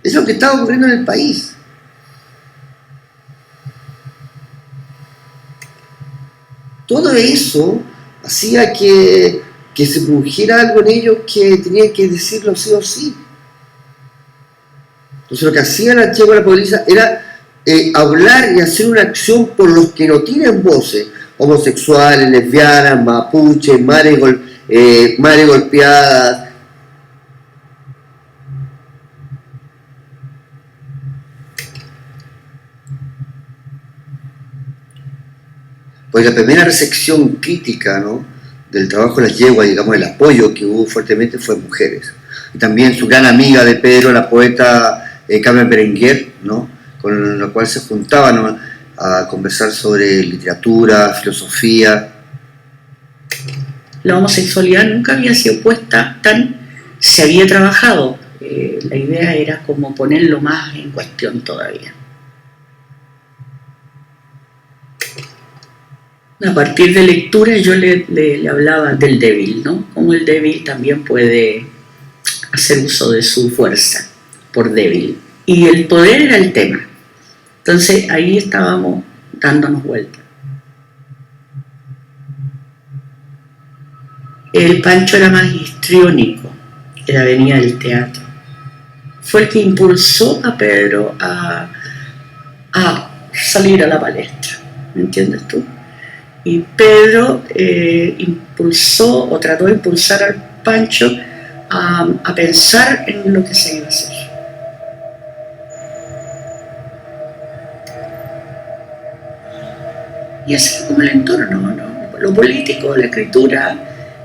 Es lo que estaba ocurriendo en el país. Todo eso hacía que se produjera algo en ellos que tenían que decirlo sí o sí. Entonces lo que hacía la Chepa, la policía, era hablar y hacer una acción por los que no tienen voces, homosexuales, lesbianas, mapuches, madres golpeadas. Pues la primera recepción crítica, ¿no?, del trabajo de las yeguas, digamos, el apoyo que hubo fuertemente fue mujeres. Y también su gran amiga de Pedro, la poeta Carmen Berenguer, ¿no?, con la cual se juntaban, ¿no?, a conversar sobre literatura, filosofía. La homosexualidad nunca había sido puesta se había trabajado. La idea era como ponerlo más en cuestión todavía. A partir de lectura yo le hablaba del débil, ¿no? Como el débil también puede hacer uso de su fuerza por débil. Y el poder era el tema. Entonces ahí estábamos dándonos vueltas. El Pancho era más histriónico, de la Avenida del Teatro. Fue el que impulsó a Pedro a salir a la palestra, ¿me entiendes tú? Y Pedro impulsó o trató de impulsar al Pancho a pensar en lo que se iba a hacer. Y así como el entorno, ¿no? Lo político, la escritura,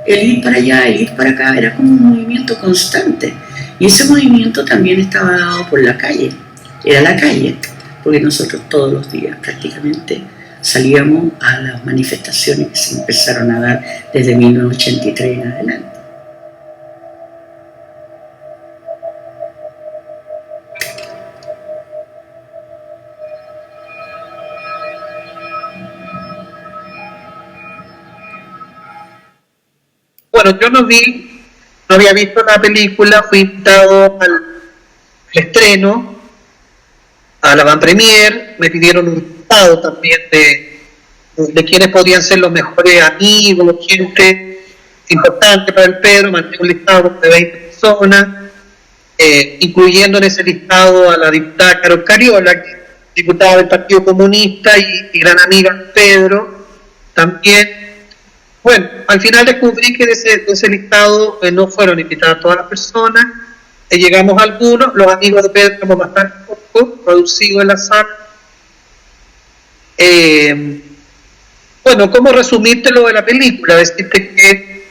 el ir para allá, el ir para acá, era como un movimiento constante. Y ese movimiento también estaba dado por la calle, era la calle, porque nosotros todos los días prácticamente salíamos a las manifestaciones que se empezaron a dar desde 1983 en adelante. Bueno, yo no había visto la película, fui invitado al estreno, a la van premier, me pidieron un listado también de quienes podrían ser los mejores amigos, gente importante para el Pedro, mandé un listado de 20 personas, incluyendo en ese listado a la diputada Carol Cariola, que es diputada del Partido Comunista y gran amiga de Pedro, también. Bueno, al final descubrí que de ese listado no fueron invitadas todas las personas, llegamos a algunos, los amigos de Pedro éramos bastante pocos, producidos en la sala. Bueno, ¿cómo resumirte lo de la película? Decirte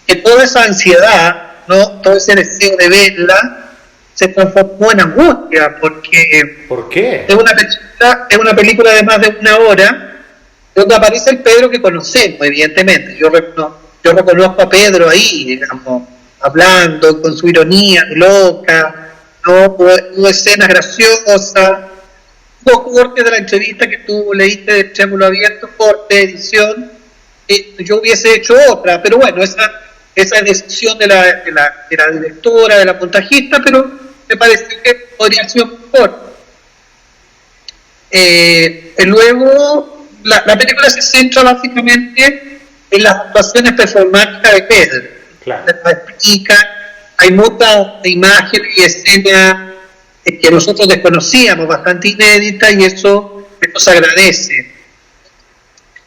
que toda esa ansiedad, ¿no?, todo ese deseo de verla, se transformó en angustia, porque... ¿Por qué? Es una película de más de una hora, donde aparece el Pedro que conocemos, evidentemente. Yo reconozco a Pedro ahí, digamos, hablando con su ironía loca, ¿no? Hubo escenas graciosas, hubo cortes de la entrevista que tú leíste de Triángulo Abierto, corte, edición. Yo hubiese hecho otra, pero bueno, esa es decisión de la directora, de la montajista, pero me parece que podría haber sido mejor. Luego, la película se centra básicamente en las actuaciones performáticas de Pedro. Claro. La explica, hay muchas imágenes y escenas que nosotros desconocíamos, bastante inédita, y eso se agradece.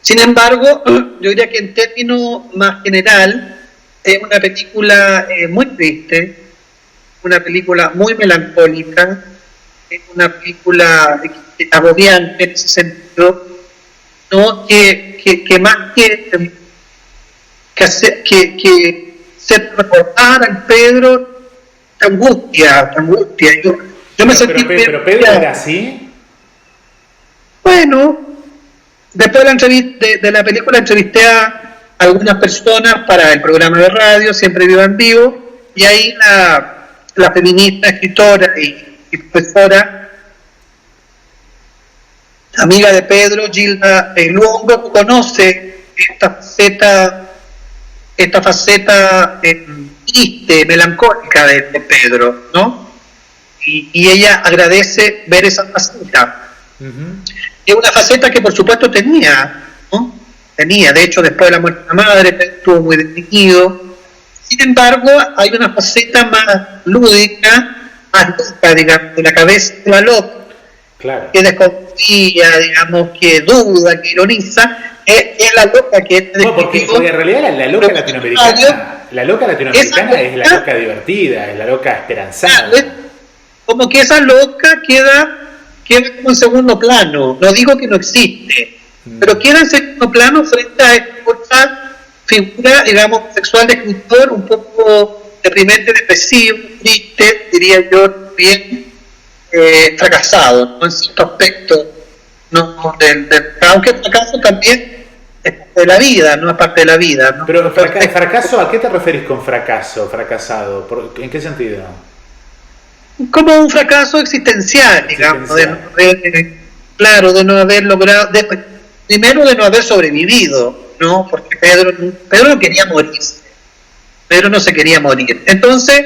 Sin embargo, yo diría que en términos más general, es una película muy triste, una película muy melancólica, es una película agobiante en ese sentido, ¿no? que más que hacer recordar al Pedro, te angustia. Yo me sentí pero Pedro era así. Bueno, después de la película entrevisté a algunas personas para el programa de radio Siempre Viva en Vivo, y ahí la feminista, escritora y profesora, amiga de Pedro, Gilda Luongo, conoce esta faceta triste, melancólica de Pedro, ¿no? Y ella agradece ver esa faceta. Es una faceta que por supuesto tenía, ¿no? De hecho, después de la muerte de la madre, estuvo muy deprimido. Sin embargo, hay una faceta más lúdica, más loca, digamos, de la cabeza de la loca, claro, que desconfía, digamos, que duda, que ironiza, es la loca que... porque en realidad la loca latinoamericana es la loca divertida, es la loca esperanzada. Como que esa loca queda como en segundo plano. No digo que no existe, pero queda en segundo plano frente a esta figura, digamos, sexual de escritor, un poco deprimente, depresivo, triste, diría yo, bien fracasado, ¿no? En cierto aspecto, ¿no? Aunque el fracaso también es parte de la vida, no es parte de la vida, ¿no? Pero fracaso, ¿a qué te referís con fracaso, fracasado? ¿En qué sentido? Como un fracaso existencial, digamos, de no haber logrado, primero de no haber sobrevivido, ¿no? Porque Pedro no quería morirse, Pedro no se quería morir. Entonces,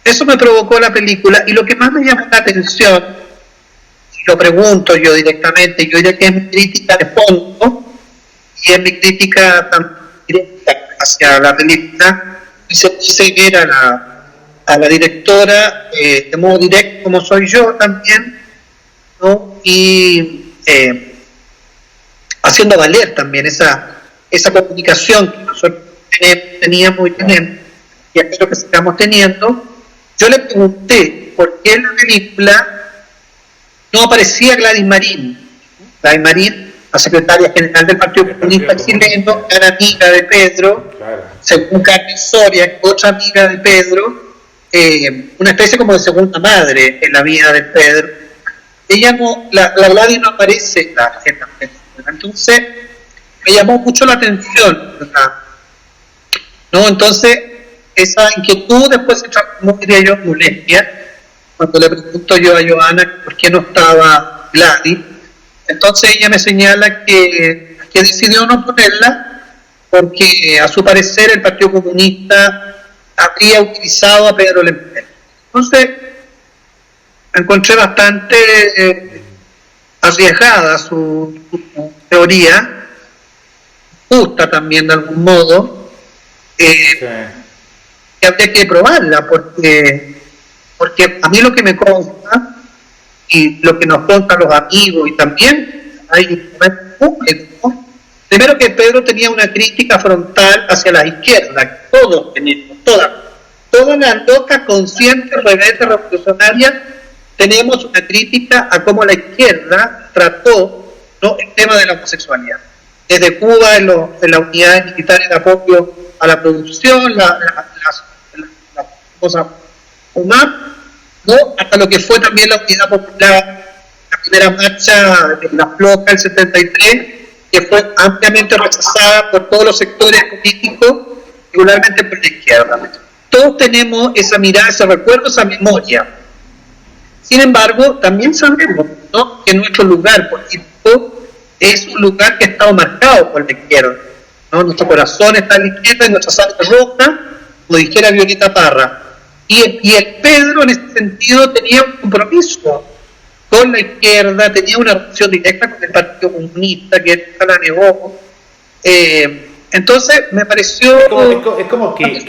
eso me provocó la película, y lo que más me llamó la atención, y lo pregunto yo directamente, yo diría que es mi crítica de fondo, y es mi crítica tan directa hacia la película, y se puede ver a la directora de modo directo, como soy yo también, ¿no? Y haciendo valer también esa comunicación que nosotros teníamos y tenemos, y espero que sigamos teniendo. Yo le pregunté por qué en la película no aparecía Gladys Marín. Gladys Marín, la secretaria general del Partido Comunista chileno, era amiga de Pedro, claro, según Carmen Soria, otra amiga de Pedro, una especie como de segunda madre en la vida de Pedro. Ella la Gladys no aparece en la película. Entonces me llamó mucho la atención, ¿verdad? ¿No? Entonces esa inquietud después se transformó, diría yo, en molestia, cuando le pregunto yo a Joana por qué no estaba Gladys. Entonces ella me señala que decidió no ponerla porque a su parecer el Partido Comunista habría utilizado a Pedro Lemebel. Entonces encontré bastante arriesgada su teoría, justa también de algún modo, que habría que probarla, porque a mí lo que me consta y lo que nos contan los amigos, y también hay público, primero que Pedro tenía una crítica frontal hacia la izquierda, todos tenemos, todas las locas conscientes, rebeldes, revolucionarias, tenemos una crítica a cómo la izquierda trató, ¿no?, el tema de la homosexualidad. Desde Cuba, en las unidades militares de apoyo a la producción, las cosas humanas, ¿no?, hasta lo que fue también la Unidad Popular, la primera marcha de la Floca, el 73, que fue ampliamente rechazada por todos los sectores políticos, regularmente por la izquierda. Todos tenemos esa mirada, ese recuerdo, esa memoria. Sin embargo, también sabemos, ¿no?, que nuestro lugar político es un lugar que ha estado marcado por la izquierda, ¿no? Nuestro corazón está a la izquierda y nuestra sangre roja, como dijera Violeta Parra. Y el Pedro, en ese sentido, tenía un compromiso con la izquierda, tenía una relación directa con el Partido Comunista, que él la negó, Entonces me pareció es como que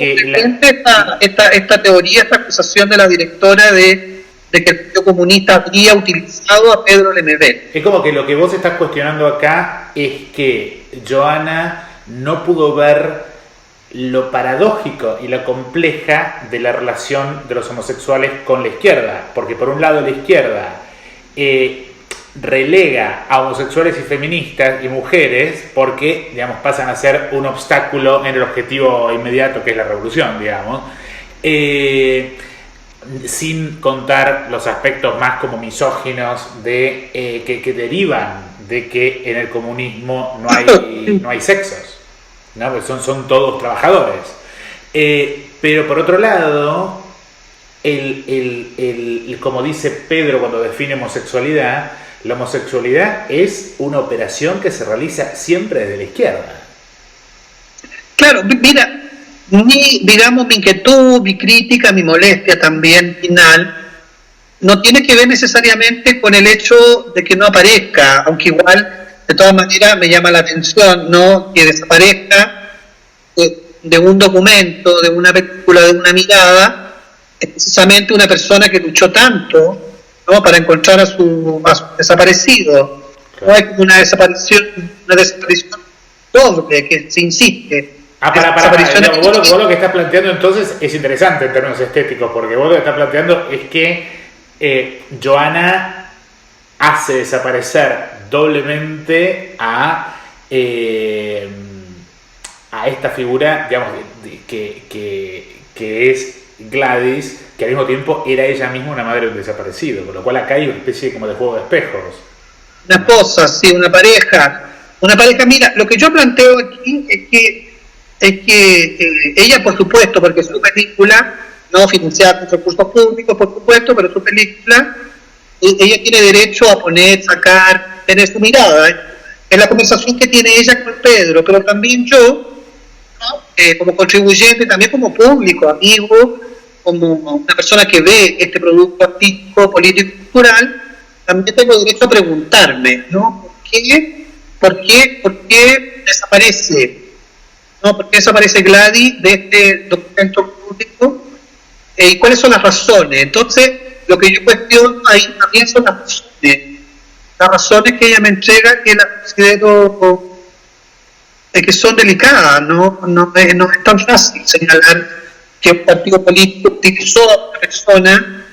esta teoría, esta acusación de la directora de que el Partido Comunista habría utilizado a Pedro Lemebel. Es como que lo que vos estás cuestionando acá es que Joana no pudo ver lo paradójico y lo compleja de la relación de los homosexuales con la izquierda, porque por un lado la izquierda relega a homosexuales y feministas y mujeres porque, digamos, pasan a ser un obstáculo en el objetivo inmediato que es la revolución, digamos, sin contar los aspectos más como misóginos que derivan de que en el comunismo no hay sexos, ¿no? Porque son todos trabajadores. Pero por otro lado, como dice Pedro cuando define homosexualidad, la homosexualidad es una operación que se realiza siempre desde la izquierda. Claro, mira, mi inquietud, mi crítica, mi molestia también final, no tiene que ver necesariamente con el hecho de que no aparezca, aunque igual, de todas maneras, me llama la atención, ¿no?, que desaparezca de un documento, de una película, de una mirada, es precisamente una persona que luchó tanto, ¿no?, para encontrar a su desaparecido. Claro. No es como una desaparición doble, que se insiste. Vos lo que estás planteando entonces es interesante en términos estéticos, porque vos lo que estás planteando es que Joana hace desaparecer doblemente a esta figura, digamos, que es Gladys, que al mismo tiempo era ella misma una madre de un desaparecido, con lo cual acá hay una especie como de juego de espejos. Una esposa, sí, una pareja. Mira, lo que yo planteo aquí es que ella, por supuesto, porque su película, no financiada con recursos públicos, por supuesto, pero su película, ella tiene derecho a poner, sacar, tener su mirada. Es la conversación que tiene ella con Pedro, pero también yo, ¿no?, como contribuyente, también como público, amigo, como una persona que ve este producto artístico, político y cultural, también tengo derecho a preguntarme, ¿no?, ¿por qué desaparece? ¿No? ¿Por qué desaparece Gladys de este documento público? ¿Y cuáles son las razones? Entonces, lo que yo cuestiono ahí también son las razones que ella me entrega, que las considero que son delicadas, no es tan fácil señalar que un partido político utilizó a una persona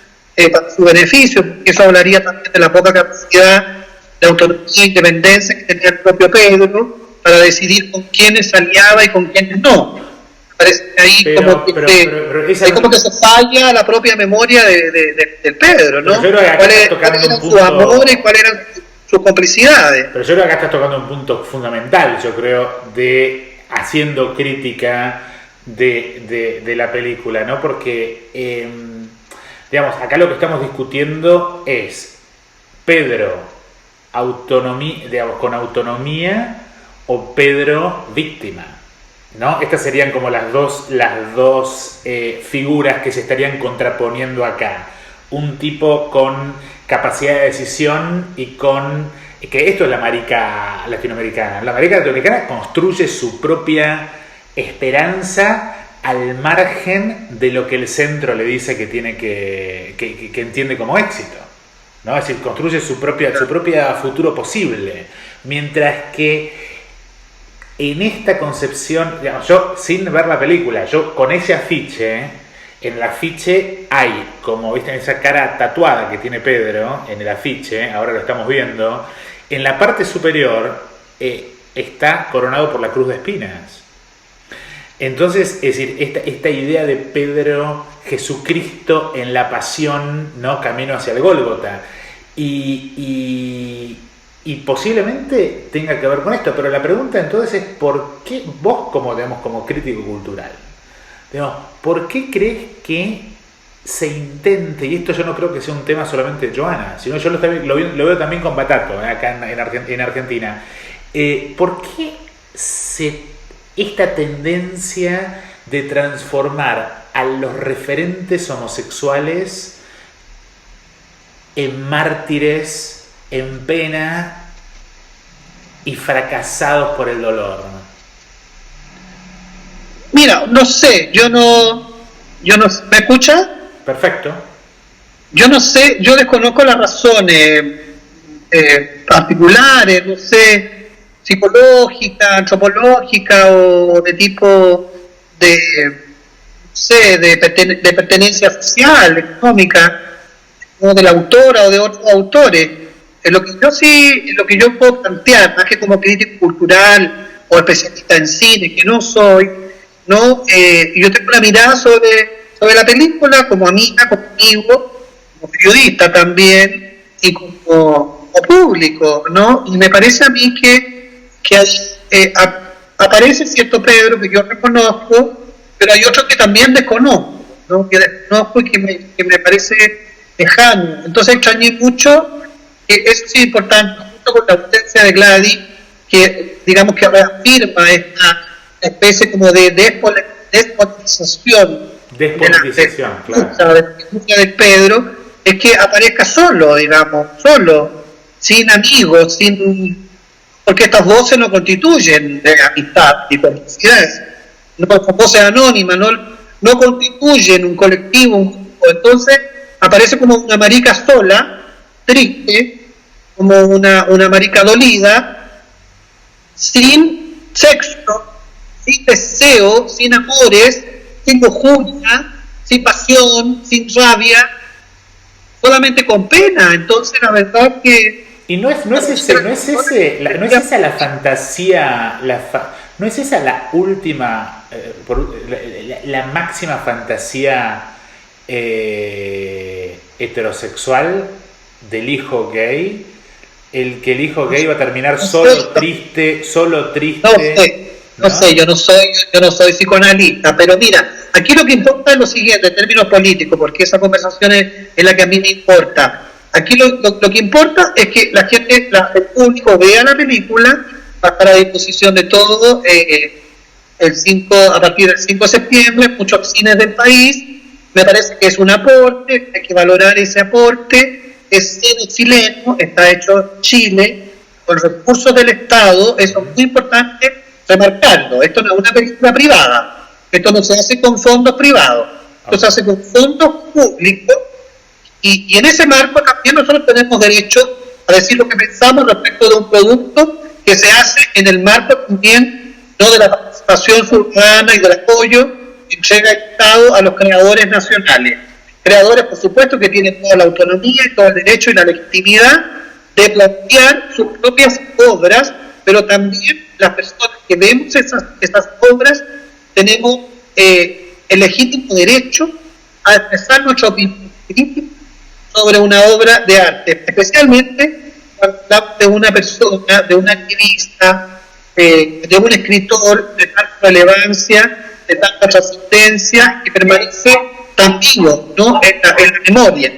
para su beneficio, porque eso hablaría también de la poca capacidad de autonomía e independencia que tenía el propio Pedro para decidir con quiénes se aliaba y con quiénes no. Me parece que ahí como que se falla la propia memoria del Pedro, ¿no? ¿Cuáles eran sus amores y cuáles eran sus complicidades? Pero yo creo que acá estás tocando un punto fundamental, yo creo, de haciendo crítica de la película, ¿no? Porque, digamos, acá lo que estamos discutiendo es Pedro con autonomía o Pedro víctima, ¿no? Estas serían como las dos figuras que se estarían contraponiendo acá. Un tipo con capacidad de decisión y con... que esto es la marica latinoamericana. La marica latinoamericana construye su propia esperanza al margen de lo que el centro le dice que tiene que entiende como éxito, ¿no? Es decir, construye su propia futuro posible. Mientras que en esta concepción, digamos, yo sin ver la película, yo con ese afiche, en el afiche hay, como viste, esa cara tatuada que tiene Pedro en el afiche, ahora lo estamos viendo, en la parte superior está coronado por la cruz de espinas. Entonces, es decir, esta idea de Pedro, Jesucristo en la pasión, ¿no?, camino hacia el Gólgota, y posiblemente tenga que ver con esto, pero la pregunta entonces es ¿por qué vos, como crítico cultural, digamos, por qué crees que se intente, y esto yo no creo que sea un tema solamente de Joana, sino yo lo veo también con Batato, acá en Argentina, ¿por qué esta tendencia de transformar a los referentes homosexuales en mártires, en pena y fracasados por el dolor? mira, no sé, yo no, ¿me escucha? Perfecto. Yo no sé, yo desconozco las razones particulares, no sé, psicológica, antropológica o de tipo de, no sé, de pertenencia social, económica, o de la autora o de otros autores. Lo que yo puedo plantear, más que como crítico cultural o especialista en cine, que no soy, ¿no? Yo tengo una mirada sobre la película como amiga, como amigo, como periodista también, y como público, ¿no? Y me parece a mí que aparece cierto Pedro que yo reconozco, pero hay otro que también desconozco, ¿no? Que desconozco y que me parece lejano. Entonces extrañé mucho, eso sí es importante, junto con la ausencia de Gladys, que digamos que reafirma esta especie como de despolitización de Pedro, es que aparezca solo, digamos, solo, sin amigos, porque estas voces no constituyen de amistad y complicidad, no son voces anónimas, no constituyen un colectivo, un grupo. Entonces aparece como una marica sola, triste, como una marica dolida, sin sexo, sin deseo, sin amores, sin lujuria, sin pasión, sin rabia, solamente con pena. Entonces la verdad que... Y no es esa la fantasía, no es esa la última, la máxima fantasía heterosexual del hijo gay, el que el hijo gay va a terminar solo, triste. No sé, yo no soy psicoanalista, pero mira, aquí lo que importa es lo siguiente, en términos políticos, porque esa conversación es la que a mí me importa. Aquí lo que importa es que la gente, el público vea la película, va a estar a disposición de todo a partir del 5 de septiembre, en muchos cines del país. Me parece que es un aporte, hay que valorar ese aporte. Es cine chileno, está hecho en Chile, con recursos del Estado, eso es muy importante remarcarlo. Esto no es una película privada, esto no se hace con fondos privados, esto se hace con fondos públicos, y en ese marco también nosotros tenemos derecho a decir lo que pensamos respecto de un producto que se hace en el marco también, ¿no?, de la participación ciudadana y del apoyo que entrega el Estado a los creadores nacionales. Creadores, por supuesto, que tienen toda la autonomía y todo el derecho y la legitimidad de plantear sus propias obras, pero también las personas que vemos esas obras tenemos el legítimo derecho a expresar nuestra opinión crítica sobre una obra de arte, especialmente cuando hablamos de una persona, de un activista, de un escritor de tanta relevancia, de tanta trascendencia, que permanece tan vivo, ¿no?, en la memoria.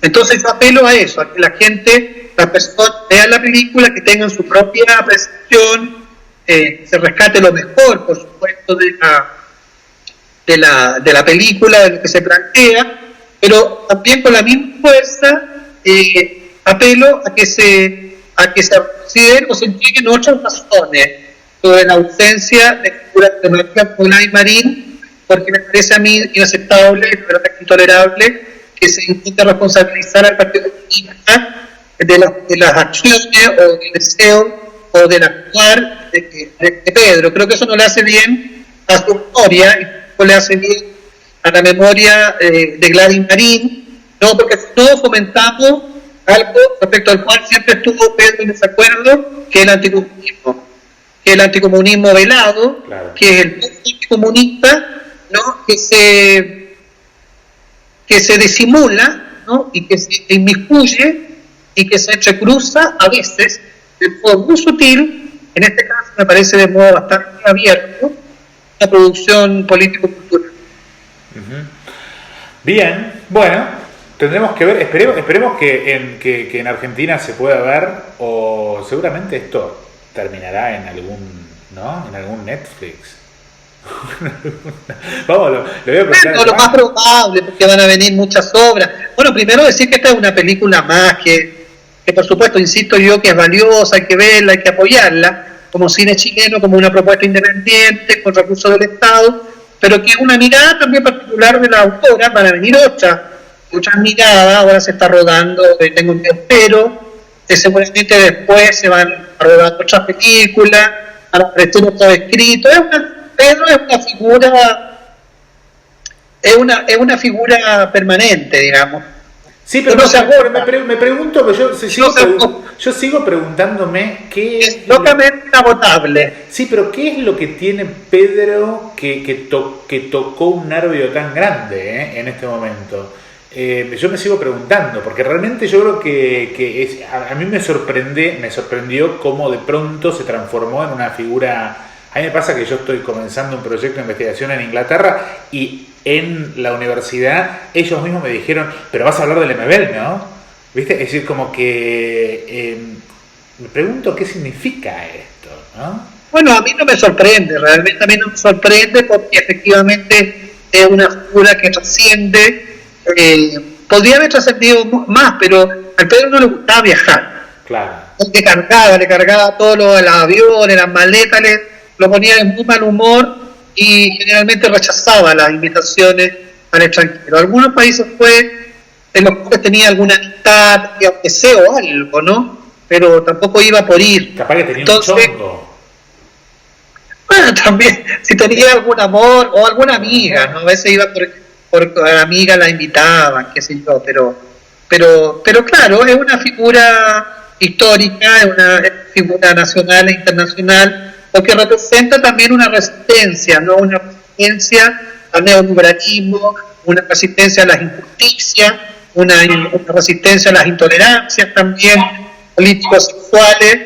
Entonces yo apelo a eso, a que la gente, las personas vean la película, que tengan su propia apreciación, se rescate lo mejor, por supuesto, de la película, de lo que se plantea, pero también con la misma fuerza apelo a que se consideren o se entreguen otras razones sobre la ausencia de figuras de María Polay Marín, porque me parece a mí inaceptable y intolerable que se intente responsabilizar al Partido Comunista de las acciones o del deseo o del actuar de Pedro. Creo que eso no le hace bien a su historia y no le hace bien a la memoria de Gladys Marín, ¿no? Porque si no fomentamos algo respecto al cual siempre estuvo Pedro en desacuerdo, que es el anticomunismo velado, claro, que es el anticomunista, ¿no?, que se disimula, ¿no?, y que se inmiscuye y que se entrecruza a veces de modo muy sutil, en este caso me parece de modo bastante abierto, la producción político-cultural. Bien, bueno, tendremos que ver, esperemos que en Argentina se pueda ver, o seguramente esto terminará en algún Netflix. Vamos, lo voy a preguntar. Bueno, lo más probable, porque van a venir muchas obras. Bueno, primero decir que esta es una película más, que por supuesto, insisto yo, que es valiosa, hay que verla, hay que apoyarla, como cine chileno, como una propuesta independiente, con recursos del Estado, pero que es una mirada también particular de la autora. Van a venir otras miradas. Ahora se está rodando, tengo un espero, que seguramente después se van a rodar otras películas, a aparecer otros escritos. Pedro es una figura, es una figura permanente, digamos. Sí, pero, me pregunto, yo sigo preguntándome qué es locamente inagotable. Sí, pero ¿qué es lo que tiene Pedro que tocó un nervio tan grande en este momento? Yo me sigo preguntando, porque realmente yo creo que a mí me sorprendió cómo de pronto se transformó en una figura. A mí me pasa que yo estoy comenzando un proyecto de investigación en Inglaterra y en la universidad ellos mismos me dijeron, pero vas a hablar del Lemebel, ¿no? ¿Viste? Es decir, como que me pregunto qué significa esto, ¿no? Bueno, a mí no me sorprende, realmente a mí no me sorprende, porque efectivamente es una figura que trasciende, podría haber trascendido más, pero al Pedro no le gustaba viajar. Claro. Le cargaba todo lo de los aviones, las maletas, lo ponía en muy mal humor y generalmente rechazaba las invitaciones al extranjero. Algunos países en los cuales tenía alguna amistad, aunque sea o algo, ¿no? Pero tampoco iba por ir. Capaz que tenía un chongo. Bueno, también, si tenía algún amor o alguna amiga, ¿no? A veces iba por amiga, la invitaban, qué sé yo, pero claro, es una figura histórica, es una figura nacional e internacional, lo que representa también una resistencia, ¿no? Una resistencia al neoliberalismo, una resistencia a las injusticias, una resistencia a las intolerancias también políticos sexuales.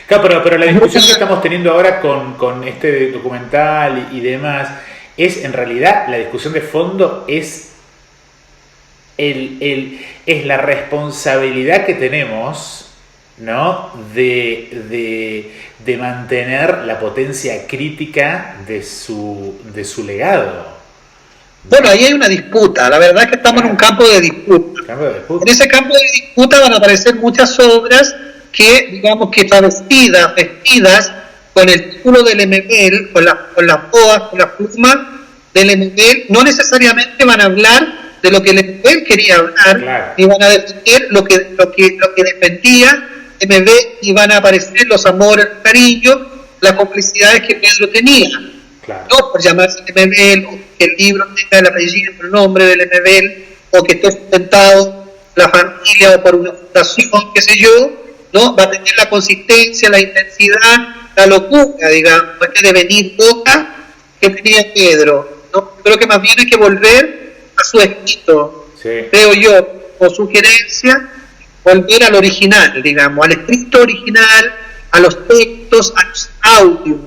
Claro, pero la discusión que estamos teniendo ahora con este documental y demás es, en realidad, la discusión de fondo es la responsabilidad que tenemos, ¿no? de mantener la potencia crítica de su legado. Bueno, ahí hay una disputa, la verdad es que estamos en un campo de disputa. En ese campo de disputa van a aparecer muchas obras que, digamos que vestidas con el título del Lemebel, con las boas, con las plumas del Lemebel, no necesariamente van a hablar de lo que Lemebel quería hablar, claro, ni van a defender lo que defendía Lemebel, y van a aparecer los amores, el cariño, las complicidades que Pedro tenía. Claro. No por llamarse Lemebel, o que el libro tenga el apellido, el nombre de Lemebel, o que esté sustentado la familia o por una fundación, qué sé yo, ¿no? Va a tener la consistencia, la intensidad, la locura, digamos, este devenir loca que tenía Pedro, ¿no? Creo que más bien hay que volver a su escrito, sí, creo yo, o sugerencia, volver al original, digamos, al escrito original, a los textos, a los audios,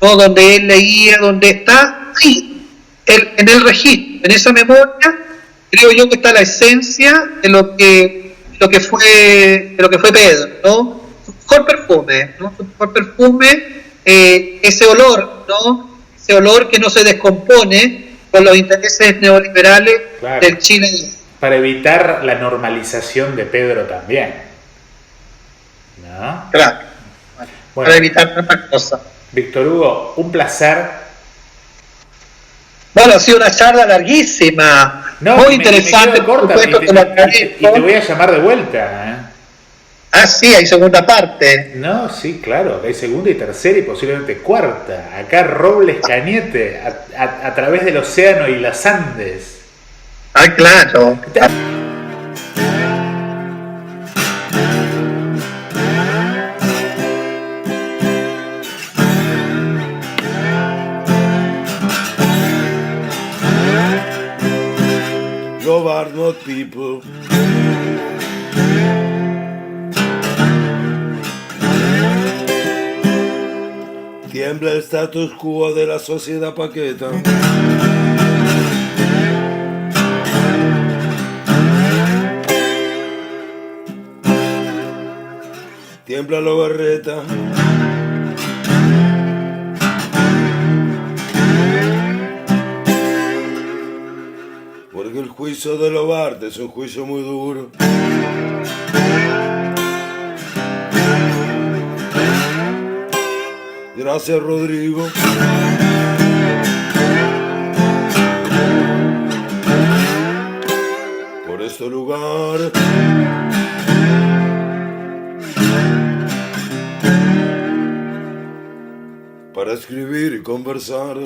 ¿no? Donde él leía, donde está ahí, en el registro, en esa memoria, creo yo que está la esencia de lo que fue Pedro, ¿no? Su mejor perfume, ¿no? Su mejor perfume, ese olor, ¿no? Ese olor que no se descompone con los intereses neoliberales, claro, del Chile. Para evitar la normalización de Pedro también, ¿no? Claro, bueno, para evitar tantas cosas. Víctor Hugo, un placer. Bueno, ha sido una charla larguísima, muy interesante, por supuesto, y te voy a llamar de vuelta, ¿eh? Ah, sí, hay segunda parte. No, sí, claro, hay segunda y tercera y posiblemente cuarta. Acá Robles Cañete, a través del océano y las Andes. Ah, claro. Love are not people. Tiembla el status quo de la sociedad paqueta. Tiembla la barreta. Porque el juicio de Lobarte es un juicio muy duro. Gracias, Rodrigo. vasto lugar. Para escribir y conversar.